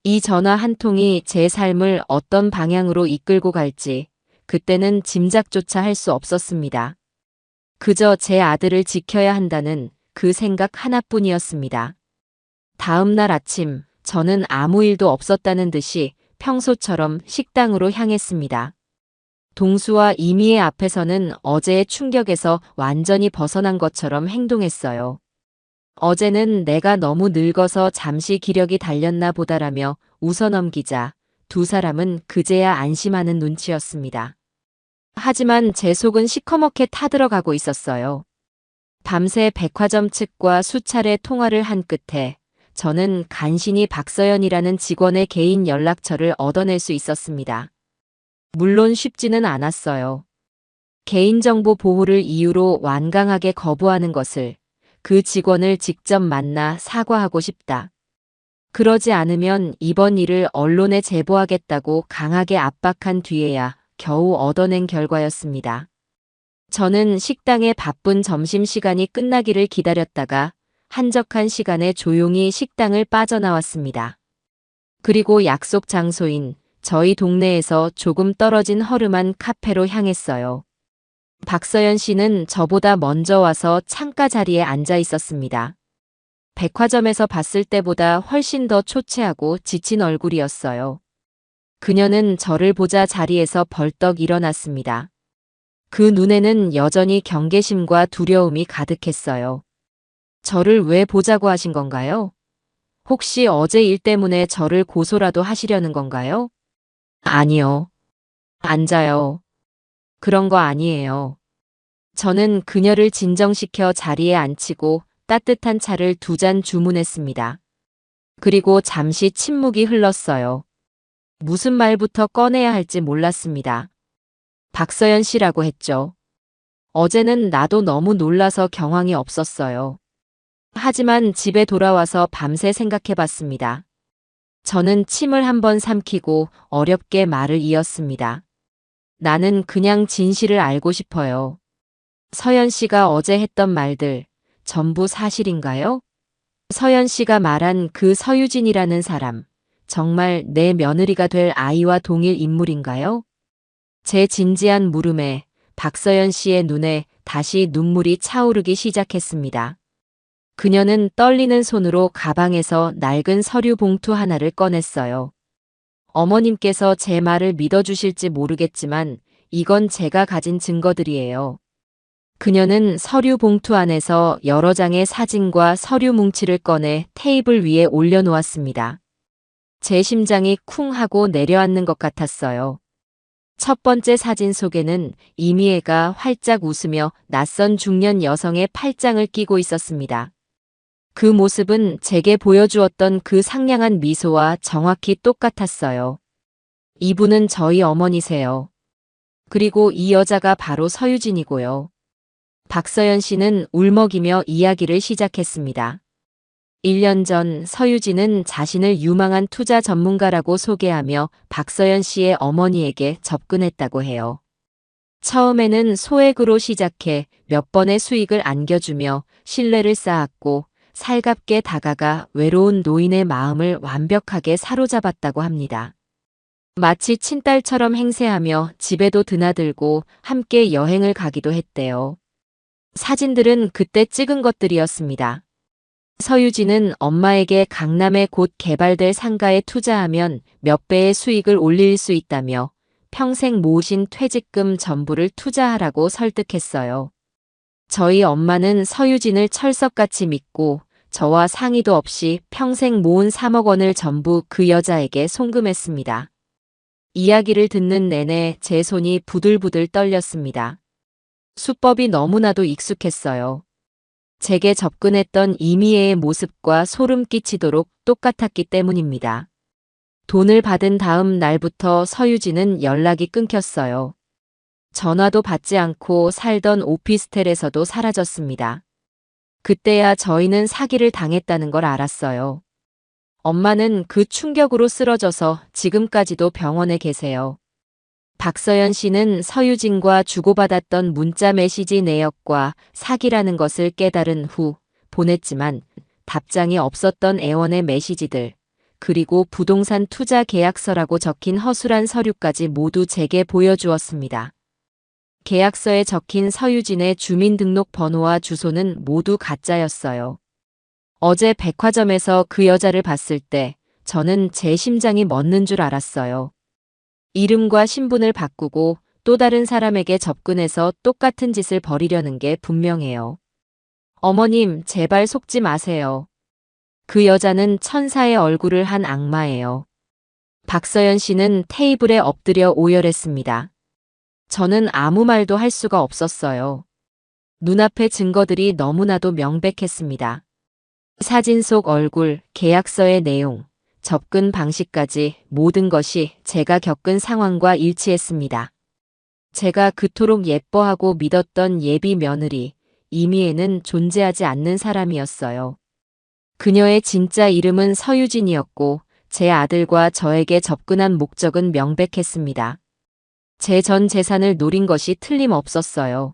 이 전화 한 통이 제 삶을 어떤 방향으로 이끌고 갈지 그때는 짐작조차 할 수 없었습니다. 그저 제 아들을 지켜야 한다는 그 생각 하나뿐이었습니다. 다음 날 아침 저는 아무 일도 없었다는 듯이 평소처럼 식당으로 향했습니다. 동수와 이미애 앞에서는 어제의 충격에서 완전히 벗어난 것처럼 행동했어요. 어제는 내가 너무 늙어서 잠시 기력이 달렸나 보다라며 웃어넘기자 두 사람은 그제야 안심하는 눈치였습니다. 하지만 제 속은 시커멓게 타들어가고 있었어요. 밤새 백화점 측과 수차례 통화를 한 끝에 저는 간신히 박서연이라는 직원의 개인 연락처를 얻어낼 수 있었습니다. 물론 쉽지는 않았어요. 개인정보 보호를 이유로 완강하게 거부하는 것을, 그 직원을 직접 만나 사과하고 싶다. 그러지 않으면 이번 일을 언론에 제보하겠다고 강하게 압박한 뒤에야 겨우 얻어낸 결과였습니다. 저는 식당의 바쁜 점심시간이 끝나기를 기다렸다가 한적한 시간에 조용히 식당을 빠져나왔습니다. 그리고 약속 장소인 저희 동네에서 조금 떨어진 허름한 카페로 향했어요. 박서연 씨는 저보다 먼저 와서 창가 자리에 앉아 있었습니다. 백화점에서 봤을 때보다 훨씬 더 초췌하고 지친 얼굴이었어요. 그녀는 저를 보자 자리에서 벌떡 일어났습니다. 그 눈에는 여전히 경계심과 두려움이 가득했어요. 저를 왜 보자고 하신 건가요? 혹시 어제 일 때문에 저를 고소라도 하시려는 건가요? 아니요. 앉아요. 그런 거 아니에요. 저는 그녀를 진정시켜 자리에 앉히고 따뜻한 차를 2잔 주문했습니다. 그리고 잠시 침묵이 흘렀어요. 무슨 말부터 꺼내야 할지 몰랐습니다. 박서연 씨라고 했죠. 어제는 나도 너무 놀라서 경황이 없었어요. 하지만 집에 돌아와서 밤새 생각해봤습니다. 저는 침을 한번 삼키고 어렵게 말을 이었습니다. 나는 그냥 진실을 알고 싶어요. 서연 씨가 어제 했던 말들 전부 사실인가요? 서연 씨가 말한 그 서유진이라는 사람, 정말 내 며느리가 될 아이와 동일 인물인가요? 제 진지한 물음에 박서연 씨의 눈에 다시 눈물이 차오르기 시작했습니다. 그녀는 떨리는 손으로 가방에서 낡은 서류 봉투 하나를 꺼냈어요. 어머님께서 제 말을 믿어주실지 모르겠지만 이건 제가 가진 증거들이에요. 그녀는 서류 봉투 안에서 여러 장의 사진과 서류 뭉치를 꺼내 테이블 위에 올려놓았습니다. 제 심장이 쿵 하고 내려앉는 것 같았어요. 첫 번째 사진 속에는 이미애가 활짝 웃으며 낯선 중년 여성의 팔짱을 끼고 있었습니다. 그 모습은 제게 보여주었던 그 상냥한 미소와 정확히 똑같았어요. 이분은 저희 어머니세요. 그리고 이 여자가 바로 서유진이고요. 박서연 씨는 울먹이며 이야기를 시작했습니다. 1년 전 서유진은 자신을 유망한 투자 전문가라고 소개하며 박서연 씨의 어머니에게 접근했다고 해요. 처음에는 소액으로 시작해 몇 번의 수익을 안겨주며 신뢰를 쌓았고 살갑게 다가가 외로운 노인의 마음을 완벽하게 사로잡았다고 합니다. 마치 친딸처럼 행세하며 집에도 드나들고 함께 여행을 가기도 했대요. 사진들은 그때 찍은 것들이었습니다. 서유진은 엄마에게 강남에 곧 개발될 상가에 투자하면 몇 배의 수익을 올릴 수 있다며 평생 모으신 퇴직금 전부를 투자하라고 설득했어요. 저희 엄마는 서유진을 철석같이 믿고 저와 상의도 없이 평생 모은 3억 원을 전부 그 여자에게 송금했습니다. 이야기를 듣는 내내 제 손이 부들부들 떨렸습니다. 수법이 너무나도 익숙했어요. 제게 접근했던 이미애의 모습과 소름 끼치도록 똑같았기 때문입니다. 돈을 받은 다음 날부터 서유진은 연락이 끊겼어요. 전화도 받지 않고 살던 오피스텔에서도 사라졌습니다. 그때야 저희는 사기를 당했다는 걸 알았어요. 엄마는 그 충격으로 쓰러져서 지금까지도 병원에 계세요. 박서연 씨는 서유진과 주고받았던 문자 메시지 내역과 사기라는 것을 깨달은 후 보냈지만 답장이 없었던 애원의 메시지들, 그리고 부동산 투자 계약서라고 적힌 허술한 서류까지 모두 제게 보여주었습니다. 계약서에 적힌 서유진의 주민등록번호와 주소는 모두 가짜였어요. 어제 백화점에서 그 여자를 봤을 때 저는 제 심장이 멎는 줄 알았어요. 이름과 신분을 바꾸고 또 다른 사람에게 접근해서 똑같은 짓을 벌이려는 게 분명해요. 어머님, 제발 속지 마세요. 그 여자는 천사의 얼굴을 한 악마예요. 박서연 씨는 테이블에 엎드려 오열했습니다. 저는 아무 말도 할 수가 없었어요. 눈앞의 증거들이 너무나도 명백했습니다. 사진 속 얼굴, 계약서의 내용, 접근 방식까지 모든 것이 제가 겪은 상황과 일치했습니다. 제가 그토록 예뻐하고 믿었던 예비 며느리, 이미애는 존재하지 않는 사람이었어요. 그녀의 진짜 이름은 서유진이었고 제 아들과 저에게 접근한 목적은 명백했습니다. 제 전 재산을 노린 것이 틀림없었어요.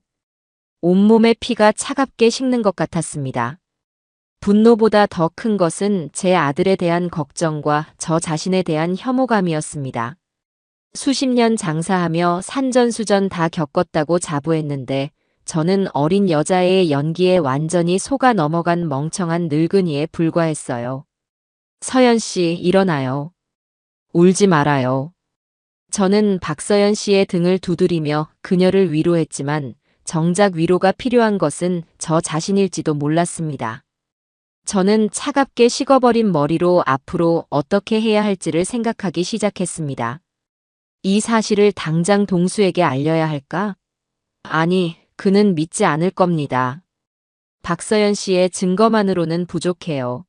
온몸의 피가 차갑게 식는 것 같았습니다. 분노보다 더 큰 것은 제 아들에 대한 걱정과 저 자신에 대한 혐오감이었습니다. 수십 년 장사하며 산전수전 다 겪었다고 자부했는데 저는 어린 여자의 연기에 완전히 속아 넘어간 멍청한 늙은이에 불과했어요. 서연 씨, 일어나요. 울지 말아요. 저는 박서연 씨의 등을 두드리며 그녀를 위로했지만 정작 위로가 필요한 것은 저 자신일지도 몰랐습니다. 저는 차갑게 식어버린 머리로 앞으로 어떻게 해야 할지를 생각하기 시작했습니다. 이 사실을 당장 동수에게 알려야 할까? 아니, 그는 믿지 않을 겁니다. 박서연 씨의 증거만으로는 부족해요.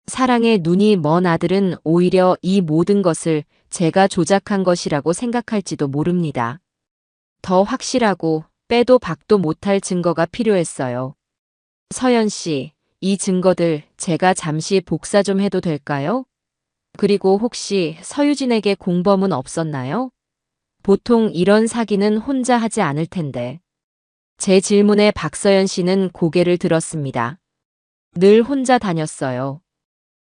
사랑에 눈이 먼 아들은 오히려 이 모든 것을 제가 조작한 것이라고 생각할지도 모릅니다. 더 확실하고 빼도 박도 못할 증거가 필요했어요. 서연 씨, 이 증거들 제가 잠시 복사 좀 해도 될까요? 그리고 혹시 서유진에게 공범은 없었나요? 보통 이런 사기는 혼자 하지 않을 텐데. 제 질문에 박서연 씨는 고개를 들었습니다. 늘 혼자 다녔어요.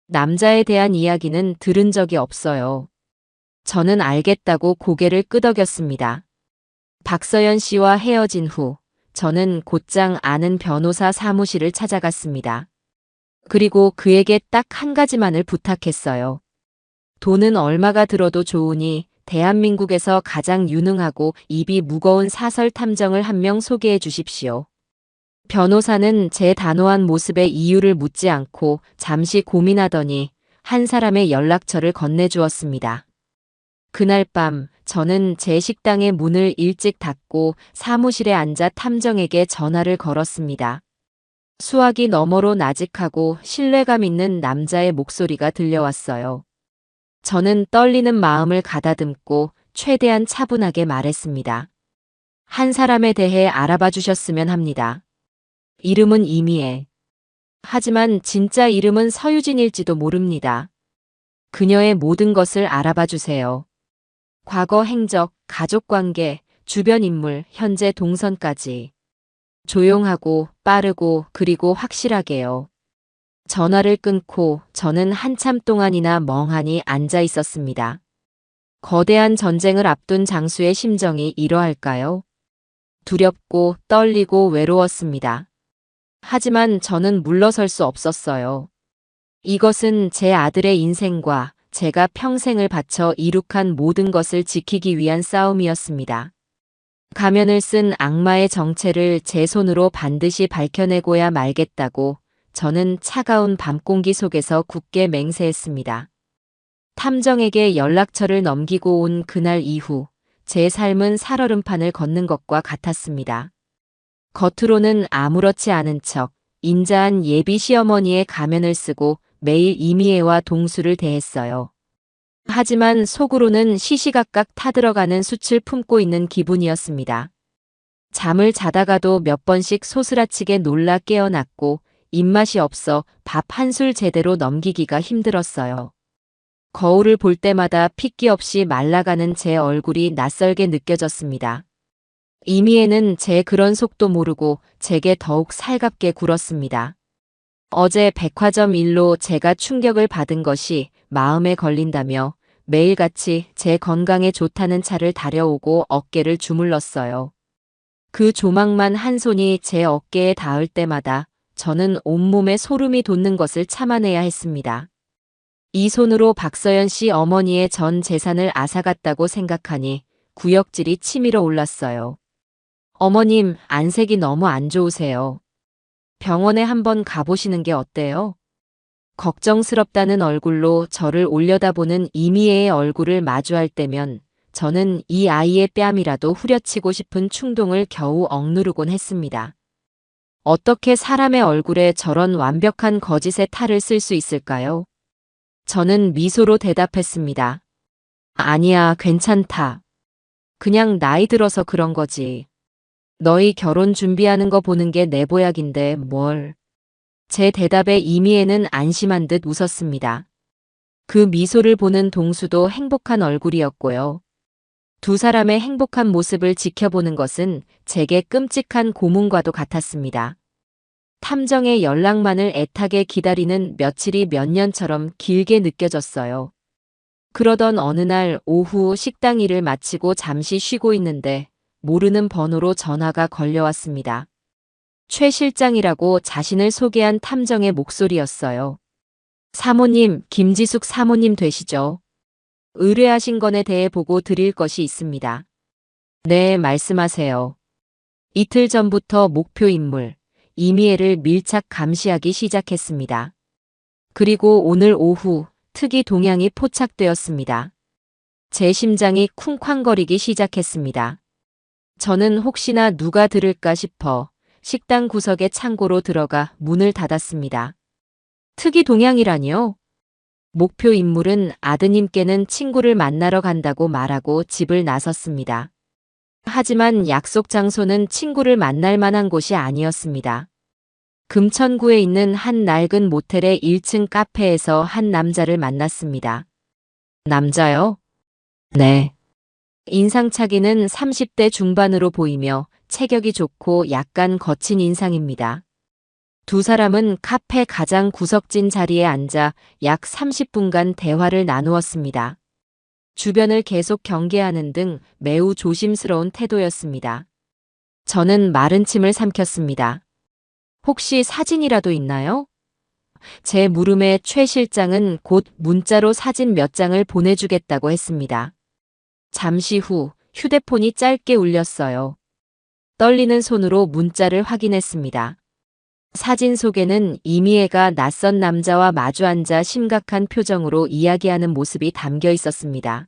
남자에 대한 이야기는 들은 적이 없어요. 저는 알겠다고 고개를 끄덕였습니다. 박서연 씨와 헤어진 후 저는 곧장 아는 변호사 사무실을 찾아갔습니다. 그리고 그에게 딱 한 가지만을 부탁했어요. 돈은 얼마가 들어도 좋으니 대한민국에서 가장 유능하고 입이 무거운 사설 탐정을 한 명 소개해 주십시오. 변호사는 제 단호한 모습에 이유를 묻지 않고 잠시 고민하더니 한 사람의 연락처를 건네주었습니다. 그날 밤 저는 제 식당의 문을 일찍 닫고 사무실에 앉아 탐정에게 전화를 걸었습니다. 수화기 너머로 나직하고 신뢰감 있는 남자의 목소리가 들려왔어요. 저는 떨리는 마음을 가다듬고 최대한 차분하게 말했습니다. 한 사람에 대해 알아봐 주셨으면 합니다. 이름은 이미애. 하지만 진짜 이름은 서유진일지도 모릅니다. 그녀의 모든 것을 알아봐 주세요. 과거 행적, 가족관계, 주변 인물, 현재 동선까지. 조용하고 빠르고 그리고 확실하게요. 전화를 끊고 저는 한참 동안이나 멍하니 앉아 있었습니다. 거대한 전쟁을 앞둔 장수의 심정이 이러할까요? 두렵고 떨리고 외로웠습니다. 하지만 저는 물러설 수 없었어요. 이것은 제 아들의 인생과 제가 평생을 바쳐 이룩한 모든 것을 지키기 위한 싸움이었습니다. 가면을 쓴 악마의 정체를 제 손으로 반드시 밝혀내고야 말겠다고 저는 차가운 밤공기 속에서 굳게 맹세했습니다. 탐정에게 연락처를 넘기고 온 그날 이후 제 삶은 살얼음판을 걷는 것과 같았습니다. 겉으로는 아무렇지 않은 척 인자한 예비 시어머니의 가면을 쓰고 매일 이미애와 동수를 대했어요. 하지만 속으로는 시시각각 타들어가는 숯을 품고 있는 기분이었습니다. 잠을 자다가도 몇 번씩 소스라치게 놀라 깨어났고 입맛이 없어 밥 한 술 제대로 넘기기가 힘들었어요. 거울을 볼 때마다 핏기 없이 말라가는 제 얼굴이 낯설게 느껴졌습니다. 이미애는 제 그런 속도 모르고 제게 더욱 살갑게 굴었습니다. 어제 백화점 일로 제가 충격을 받은 것이 마음에 걸린다며 매일같이 제 건강에 좋다는 차를 다려오고 어깨를 주물렀어요. 그 조망만 한 손이 제 어깨에 닿을 때마다 저는 온몸에 소름이 돋는 것을 참아내야 했습니다. 이 손으로 박서연 씨 어머니의 전 재산을 앗아갔다고 생각하니 구역질이 치밀어 올랐어요. 어머님, 안색이 너무 안 좋으세요. 병원에 한번 가보시는 게 어때요? 걱정스럽다는 얼굴로 저를 올려다보는 이미애의 얼굴을 마주할 때면 저는 이 아이의 뺨이라도 후려치고 싶은 충동을 겨우 억누르곤 했습니다. 어떻게 사람의 얼굴에 저런 완벽한 거짓의 탈을 쓸 수 있을까요? 저는 미소로 대답했습니다. 아니야, 괜찮다. 그냥 나이 들어서 그런 거지. 너희 결혼 준비하는 거 보는 게 내 보약인데 뭘. 제 대답에 이미애는 안심한 듯 웃었습니다. 그 미소를 보는 동수도 행복한 얼굴이었고요. 두 사람의 행복한 모습을 지켜보는 것은 제게 끔찍한 고문과도 같았습니다. 탐정의 연락만을 애타게 기다리는 며칠이 몇 년처럼 길게 느껴졌어요. 그러던 어느 날 오후 식당 일을 마치고 잠시 쉬고 있는데 모르는 번호로 전화가 걸려왔습니다. 최 실장이라고 자신을 소개한 탐정의 목소리였어요. 사모님, 김지숙 사모님 되시죠? 의뢰하신 건에 대해 보고 드릴 것이 있습니다. 네, 말씀하세요. 이틀 전부터 목표 인물, 이미애를 밀착 감시하기 시작했습니다. 그리고 오늘 오후 특이 동향이 포착되었습니다. 제 심장이 쿵쾅거리기 시작했습니다. 저는 혹시나 누가 들을까 싶어 식당 구석의 창고로 들어가 문을 닫았습니다. 특이 동향이라니요? 목표 인물은 아드님께는 친구를 만나러 간다고 말하고 집을 나섰습니다. 하지만 약속 장소는 친구를 만날 만한 곳이 아니었습니다. 금천구에 있는 한 낡은 모텔의 1층 카페에서 한 남자를 만났습니다. 남자요? 네. 인상차기는 30대 중반으로 보이며 체격이 좋고 약간 거친 인상입니다. 두 사람은 카페 가장 구석진 자리에 앉아 약 30분간 대화를 나누었습니다. 주변을 계속 경계하는 등 매우 조심스러운 태도였습니다. 저는 마른 침을 삼켰습니다. 혹시 사진이라도 있나요? 제 물음에 최 실장은 곧 문자로 사진 몇 장을 보내주겠다고 했습니다. 잠시 후 휴대폰이 짧게 울렸어요. 떨리는 손으로 문자를 확인했습니다. 사진 속에는 이미애가 낯선 남자와 마주 앉아 심각한 표정으로 이야기하는 모습이 담겨 있었습니다.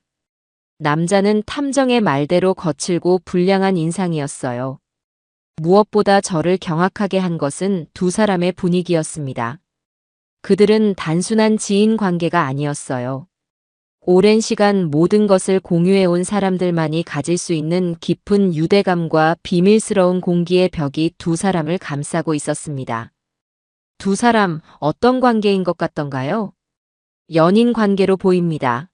남자는 탐정의 말대로 거칠고 불량한 인상이었어요. 무엇보다 저를 경악하게 한 것은 두 사람의 분위기였습니다. 그들은 단순한 지인 관계가 아니었어요. 오랜 시간 모든 것을 공유해온 사람들만이 가질 수 있는 깊은 유대감과 비밀스러운 공기의 벽이 두 사람을 감싸고 있었습니다. 두 사람 어떤 관계인 것 같던가요? 연인 관계로 보입니다.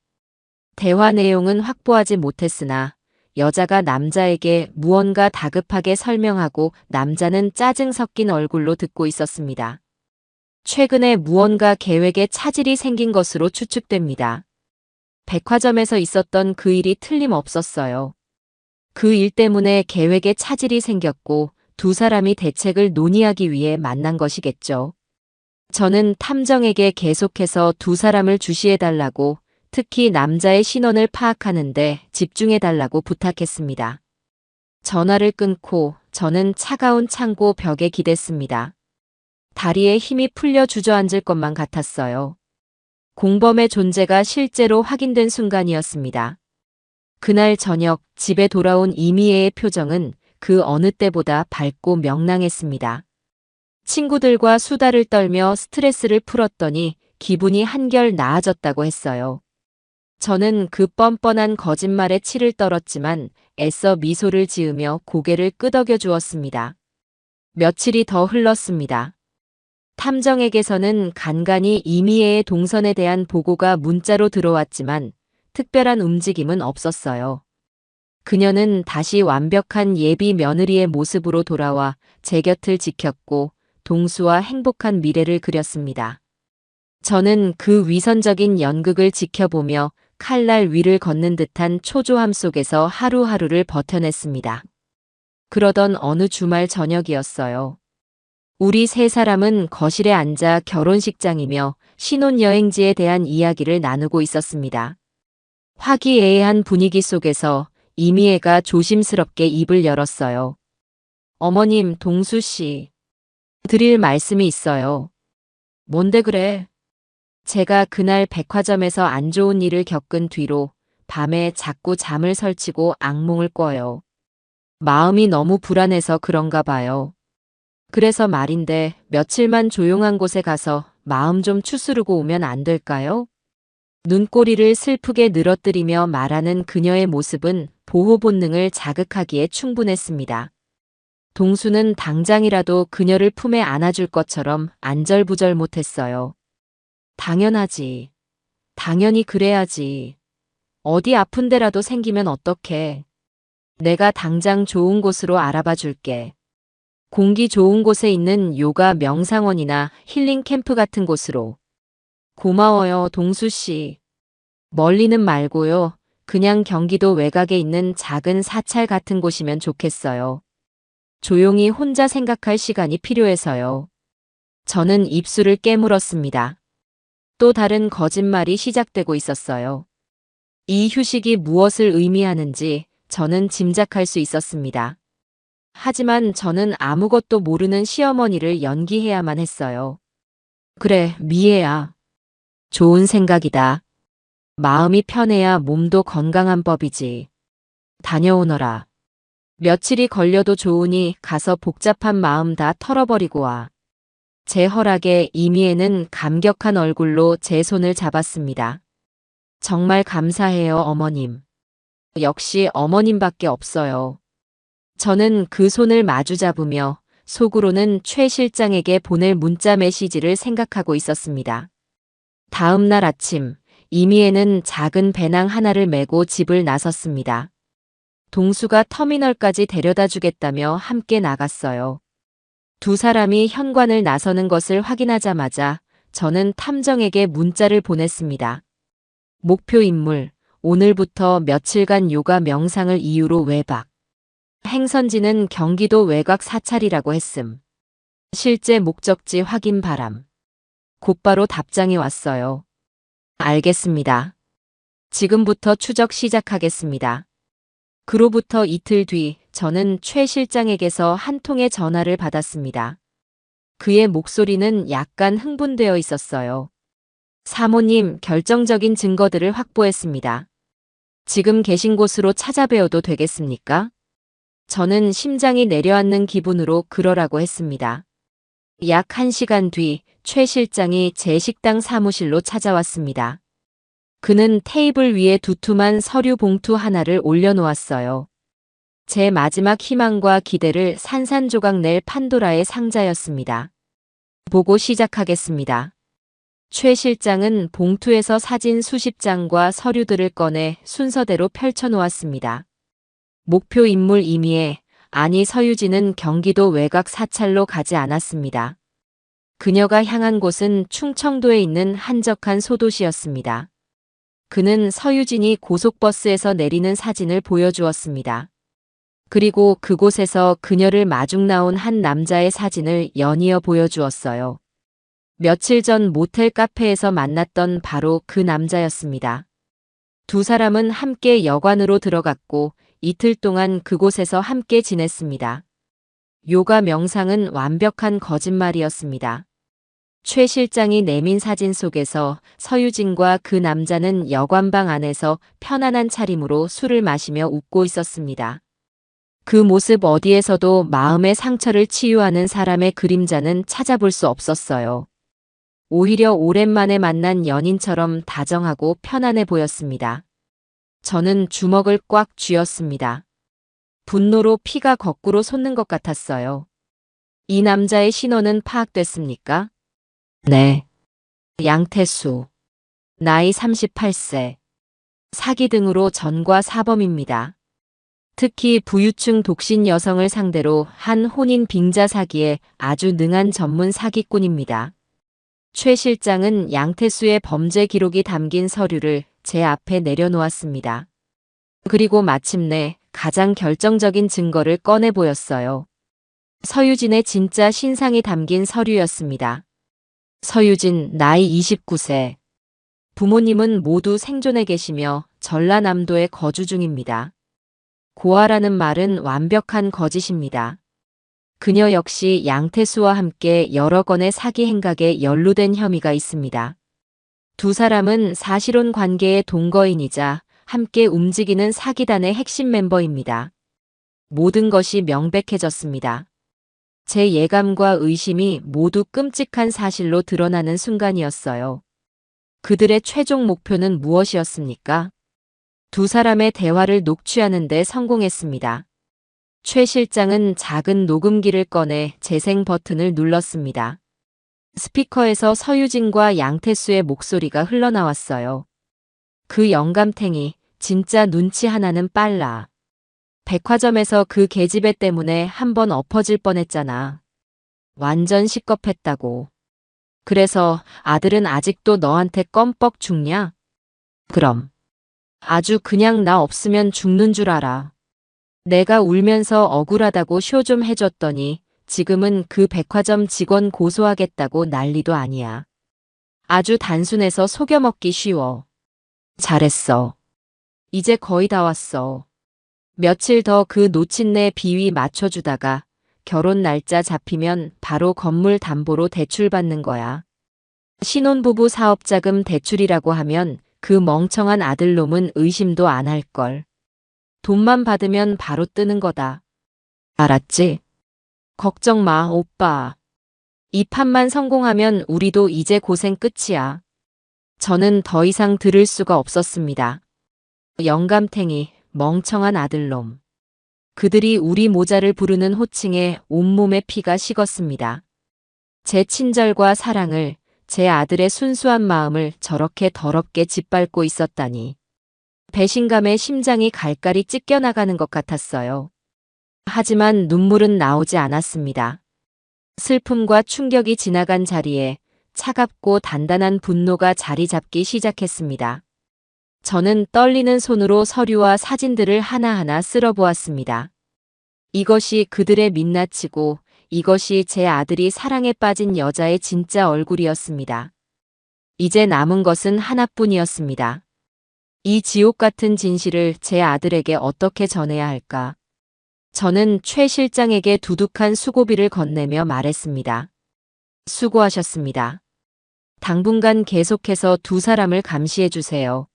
대화 내용은 확보하지 못했으나 여자가 남자에게 무언가 다급하게 설명하고 남자는 짜증 섞인 얼굴로 듣고 있었습니다. 최근에 무언가 계획에 차질이 생긴 것으로 추측됩니다. 백화점에서 있었던 그 일이 틀림없었어요. 그 일 때문에 계획에 차질이 생겼고 두 사람이 대책을 논의하기 위해 만난 것이겠죠. 저는 탐정에게 계속해서 두 사람을 주시해달라고, 특히 남자의 신원을 파악하는데 집중해달라고 부탁했습니다. 전화를 끊고 저는 차가운 창고 벽에 기댔습니다. 다리에 힘이 풀려 주저앉을 것만 같았어요. 공범의 존재가 실제로 확인된 순간이었습니다. 그날 저녁 집에 돌아온 이미애의 표정은 그 어느 때보다 밝고 명랑했습니다. 친구들과 수다를 떨며 스트레스를 풀었더니 기분이 한결 나아졌다고 했어요. 저는 그 뻔뻔한 거짓말에 치를 떨었지만 애써 미소를 지으며 고개를 끄덕여 주었습니다. 며칠이 더 흘렀습니다. 탐정에게서는 간간이 이미애의 동선에 대한 보고가 문자로 들어왔지만 특별한 움직임은 없었어요. 그녀는 다시 완벽한 예비 며느리의 모습으로 돌아와 제 곁을 지켰고 동수와 행복한 미래를 그렸습니다. 저는 그 위선적인 연극을 지켜보며 칼날 위를 걷는 듯한 초조함 속에서 하루하루를 버텨냈습니다. 그러던 어느 주말 저녁이었어요. 우리 세 사람은 거실에 앉아 결혼식장이며 신혼여행지에 대한 이야기를 나누고 있었습니다. 화기애애한 분위기 속에서 이미애가 조심스럽게 입을 열었어요. 어머님, 동수 씨. 드릴 말씀이 있어요. 뭔데 그래? 제가 그날 백화점에서 안 좋은 일을 겪은 뒤로 밤에 자꾸 잠을 설치고 악몽을 꿔요. 마음이 너무 불안해서 그런가 봐요. 그래서 말인데 며칠만 조용한 곳에 가서 마음 좀 추스르고 오면 안 될까요? 눈꼬리를 슬프게 늘어뜨리며 말하는 그녀의 모습은 보호 본능을 자극하기에 충분했습니다. 동수는 당장이라도 그녀를 품에 안아줄 것처럼 안절부절 못했어요. 당연하지. 당연히 그래야지. 어디 아픈 데라도 생기면 어떡해. 내가 당장 좋은 곳으로 알아봐 줄게. 공기 좋은 곳에 있는 요가 명상원이나 힐링 캠프 같은 곳으로. 고마워요, 동수 씨. 멀리는 말고요. 그냥 경기도 외곽에 있는 작은 사찰 같은 곳이면 좋겠어요. 조용히 혼자 생각할 시간이 필요해서요. 저는 입술을 깨물었습니다. 또 다른 거짓말이 시작되고 있었어요. 이 휴식이 무엇을 의미하는지 저는 짐작할 수 있었습니다. 하지만 저는 아무것도 모르는 시어머니를 연기해야만 했어요. 그래, 미애야. 좋은 생각이다. 마음이 편해야 몸도 건강한 법이지. 다녀오너라. 며칠이 걸려도 좋으니 가서 복잡한 마음 다 털어버리고 와. 제 허락에 이미애는 감격한 얼굴로 제 손을 잡았습니다. 정말 감사해요, 어머님. 역시 어머님밖에 없어요. 저는 그 손을 마주 잡으며 속으로는 최 실장에게 보낼 문자 메시지를 생각하고 있었습니다. 다음 날 아침, 이미애는 작은 배낭 하나를 메고 집을 나섰습니다. 동수가 터미널까지 데려다 주겠다며 함께 나갔어요. 두 사람이 현관을 나서는 것을 확인하자마자 저는 탐정에게 문자를 보냈습니다. 목표 인물, 오늘부터 며칠간 요가 명상을 이유로 외박. 행선지는 경기도 외곽 사찰이라고 했음. 실제 목적지 확인 바람. 곧바로 답장이 왔어요. 알겠습니다. 지금부터 추적 시작하겠습니다. 그로부터 이틀 뒤 저는 최 실장에게서 한 통의 전화를 받았습니다. 그의 목소리는 약간 흥분되어 있었어요. 사모님, 결정적인 증거들을 확보했습니다. 지금 계신 곳으로 찾아뵈어도 되겠습니까? 저는 심장이 내려앉는 기분으로 그러라고 했습니다. 약 1시간 뒤 최 실장이 제 식당 사무실로 찾아왔습니다. 그는 테이블 위에 두툼한 서류 봉투 하나를 올려놓았어요. 제 마지막 희망과 기대를 산산조각 낼 판도라의 상자였습니다. 보고 시작하겠습니다. 최 실장은 봉투에서 사진 수십 장과 서류들을 꺼내 순서대로 펼쳐놓았습니다. 목표 인물 이미애, 아니 서유진은 경기도 외곽 사찰로 가지 않았습니다. 그녀가 향한 곳은 충청도에 있는 한적한 소도시였습니다. 그는 서유진이 고속버스에서 내리는 사진을 보여주었습니다. 그리고 그곳에서 그녀를 마중 나온 한 남자의 사진을 연이어 보여주었어요. 며칠 전 모텔 카페에서 만났던 바로 그 남자였습니다. 두 사람은 함께 여관으로 들어갔고 이틀 동안 그곳에서 함께 지냈습니다. 요가 명상은 완벽한 거짓말이었습니다. 최 실장이 내민 사진 속에서 서유진과 그 남자는 여관방 안에서 편안한 차림으로 술을 마시며 웃고 있었습니다. 그 모습 어디에서도 마음의 상처를 치유하는 사람의 그림자는 찾아볼 수 없었어요. 오히려 오랜만에 만난 연인처럼 다정하고 편안해 보였습니다. 저는 주먹을 꽉 쥐었습니다. 분노로 피가 거꾸로 솟는 것 같았어요. 이 남자의 신원은 파악됐습니까? 네. 양태수. 나이 38세. 사기 등으로 전과 사범입니다. 특히 부유층 독신 여성을 상대로 한 혼인 빙자 사기에 아주 능한 전문 사기꾼입니다. 최 실장은 양태수의 범죄 기록이 담긴 서류를 제 앞에 내려놓았습니다. 그리고 마침내 가장 결정적인 증거를 꺼내 보였어요. 서유진의 진짜 신상이 담긴 서류였습니다. 서유진, 나이 29세. 부모님은 모두 생존해 계시며 전라남도에 거주 중입니다. 고아라는 말은 완벽한 거짓입니다. 그녀 역시 양태수와 함께 여러 건의 사기 행각에 연루된 혐의가 있습니다. 두 사람은 사실혼 관계의 동거인이자 함께 움직이는 사기단의 핵심 멤버입니다. 모든 것이 명백해졌습니다. 제 예감과 의심이 모두 끔찍한 사실로 드러나는 순간이었어요. 그들의 최종 목표는 무엇이었습니까? 두 사람의 대화를 녹취하는 데 성공했습니다. 최 실장은 작은 녹음기를 꺼내 재생 버튼을 눌렀습니다. 스피커에서 서유진과 양태수의 목소리가 흘러나왔어요. 그 영감탱이, 진짜 눈치 하나는 빨라. 백화점에서 그 계집애 때문에 한번 엎어질 뻔했잖아. 완전 시겁했다고. 그래서 아들은 아직도 너한테 껌뻑 죽냐? 그럼. 아주 그냥 나 없으면 죽는 줄 알아. 내가 울면서 억울하다고 쇼 좀 해줬더니 지금은 그 백화점 직원 고소하겠다고 난리도 아니야. 아주 단순해서 속여먹기 쉬워. 잘했어. 이제 거의 다 왔어. 며칠 더 그 노친네 비위 맞춰주다가 결혼 날짜 잡히면 바로 건물 담보로 대출받는 거야. 신혼부부 사업자금 대출이라고 하면 그 멍청한 아들놈은 의심도 안 할걸. 돈만 받으면 바로 뜨는 거다. 알았지? 걱정 마, 오빠. 이 판만 성공하면 우리도 이제 고생 끝이야. 저는 더 이상 들을 수가 없었습니다. 영감탱이, 멍청한 아들놈. 그들이 우리 모자를 부르는 호칭에 온몸에 피가 식었습니다. 제 친절과 사랑을, 제 아들의 순수한 마음을 저렇게 더럽게 짓밟고 있었다니. 배신감에 심장이 갈갈이 찢겨나가는 것 같았어요. 하지만 눈물은 나오지 않았습니다. 슬픔과 충격이 지나간 자리에 차갑고 단단한 분노가 자리 잡기 시작했습니다. 저는 떨리는 손으로 서류와 사진들을 하나하나 쓸어보았습니다. 이것이 그들의 민낯이고 이것이 제 아들이 사랑에 빠진 여자의 진짜 얼굴이었습니다. 이제 남은 것은 하나뿐이었습니다. 이 지옥 같은 진실을 제 아들에게 어떻게 전해야 할까? 저는 최 실장에게 두둑한 수고비를 건네며 말했습니다. 수고하셨습니다. 당분간 계속해서 두 사람을 감시해 주세요.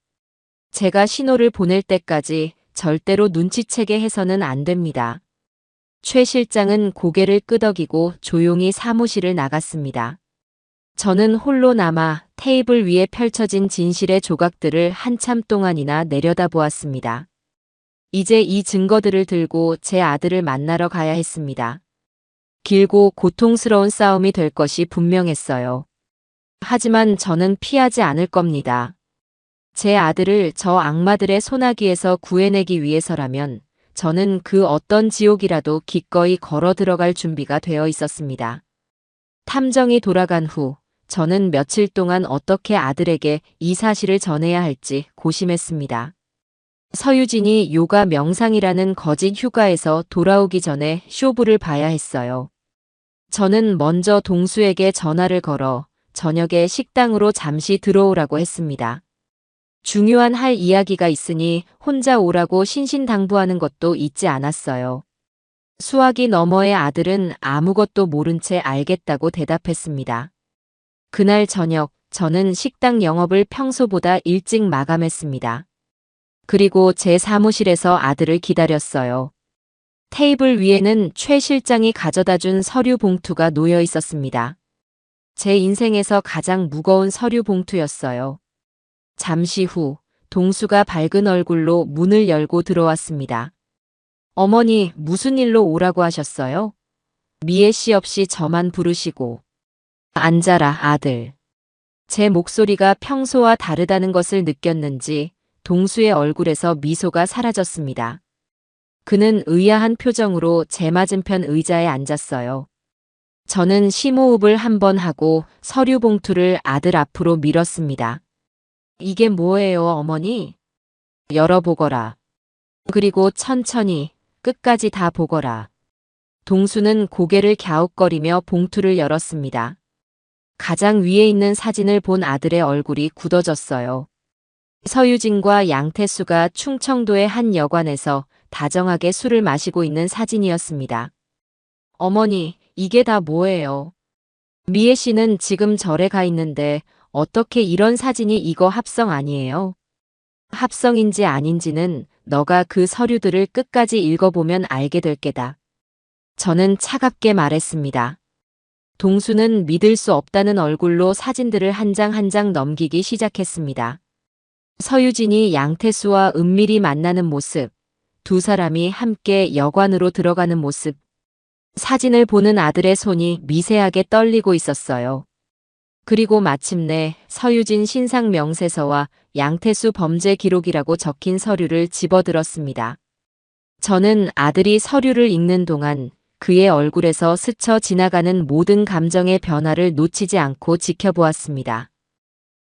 제가 신호를 보낼 때까지 절대로 눈치채게 해서는 안 됩니다. 최 실장은 고개를 끄덕이고 조용히 사무실을 나갔습니다. 저는 홀로 남아 테이블 위에 펼쳐진 진실의 조각들을 한참 동안이나 내려다보았습니다. 이제 이 증거들을 들고 제 아들을 만나러 가야 했습니다. 길고 고통스러운 싸움이 될 것이 분명했어요. 하지만 저는 피하지 않을 겁니다. 제 아들을 저 악마들의 소나기에서 구해내기 위해서라면 저는 그 어떤 지옥이라도 기꺼이 걸어 들어갈 준비가 되어 있었습니다. 탐정이 돌아간 후 저는 며칠 동안 어떻게 아들에게 이 사실을 전해야 할지 고심했습니다. 서유진이 요가 명상이라는 거짓 휴가에서 돌아오기 전에 쇼부를 봐야 했어요. 저는 먼저 동수에게 전화를 걸어 저녁에 식당으로 잠시 들어오라고 했습니다. 중요한 할 이야기가 있으니 혼자 오라고 신신당부하는 것도 잊지 않았어요. 수화기 너머의 아들은 아무것도 모른 채 알겠다고 대답했습니다. 그날 저녁 저는 식당 영업을 평소보다 일찍 마감했습니다. 그리고 제 사무실에서 아들을 기다렸어요. 테이블 위에는 최 실장이 가져다 준 서류 봉투가 놓여 있었습니다. 제 인생에서 가장 무거운 서류 봉투였어요. 잠시 후 동수가 밝은 얼굴로 문을 열고 들어왔습니다. 어머니, 무슨 일로 오라고 하셨어요? 미애 씨 없이 저만 부르시고. 앉아라, 아들. 제 목소리가 평소와 다르다는 것을 느꼈는지 동수의 얼굴에서 미소가 사라졌습니다. 그는 의아한 표정으로 제 맞은편 의자에 앉았어요. 저는 심호흡을 한번 하고 서류 봉투를 아들 앞으로 밀었습니다. 이게 뭐예요, 어머니? 열어보거라. 그리고 천천히 끝까지 다 보거라. 동수는 고개를 갸웃거리며 봉투를 열었습니다. 가장 위에 있는 사진을 본 아들의 얼굴이 굳어졌어요. 서유진과 양태수가 충청도의 한 여관에서 다정하게 술을 마시고 있는 사진이었습니다. 어머니, 이게 다 뭐예요? 미애 씨는 지금 절에 가 있는데 어떻게 이런 사진이 이거 합성 아니에요? 합성인지 아닌지는 너가 그 서류들을 끝까지 읽어보면 알게 될 게다. 저는 차갑게 말했습니다. 동수는 믿을 수 없다는 얼굴로 사진들을 한 장 한 장 넘기기 시작했습니다. 서유진이 양태수와 은밀히 만나는 모습, 두 사람이 함께 여관으로 들어가는 모습, 사진을 보는 아들의 손이 미세하게 떨리고 있었어요. 그리고 마침내 서유진 신상 명세서와 양태수 범죄 기록이라고 적힌 서류를 집어들었습니다. 저는 아들이 서류를 읽는 동안 그의 얼굴에서 스쳐 지나가는 모든 감정의 변화를 놓치지 않고 지켜보았습니다.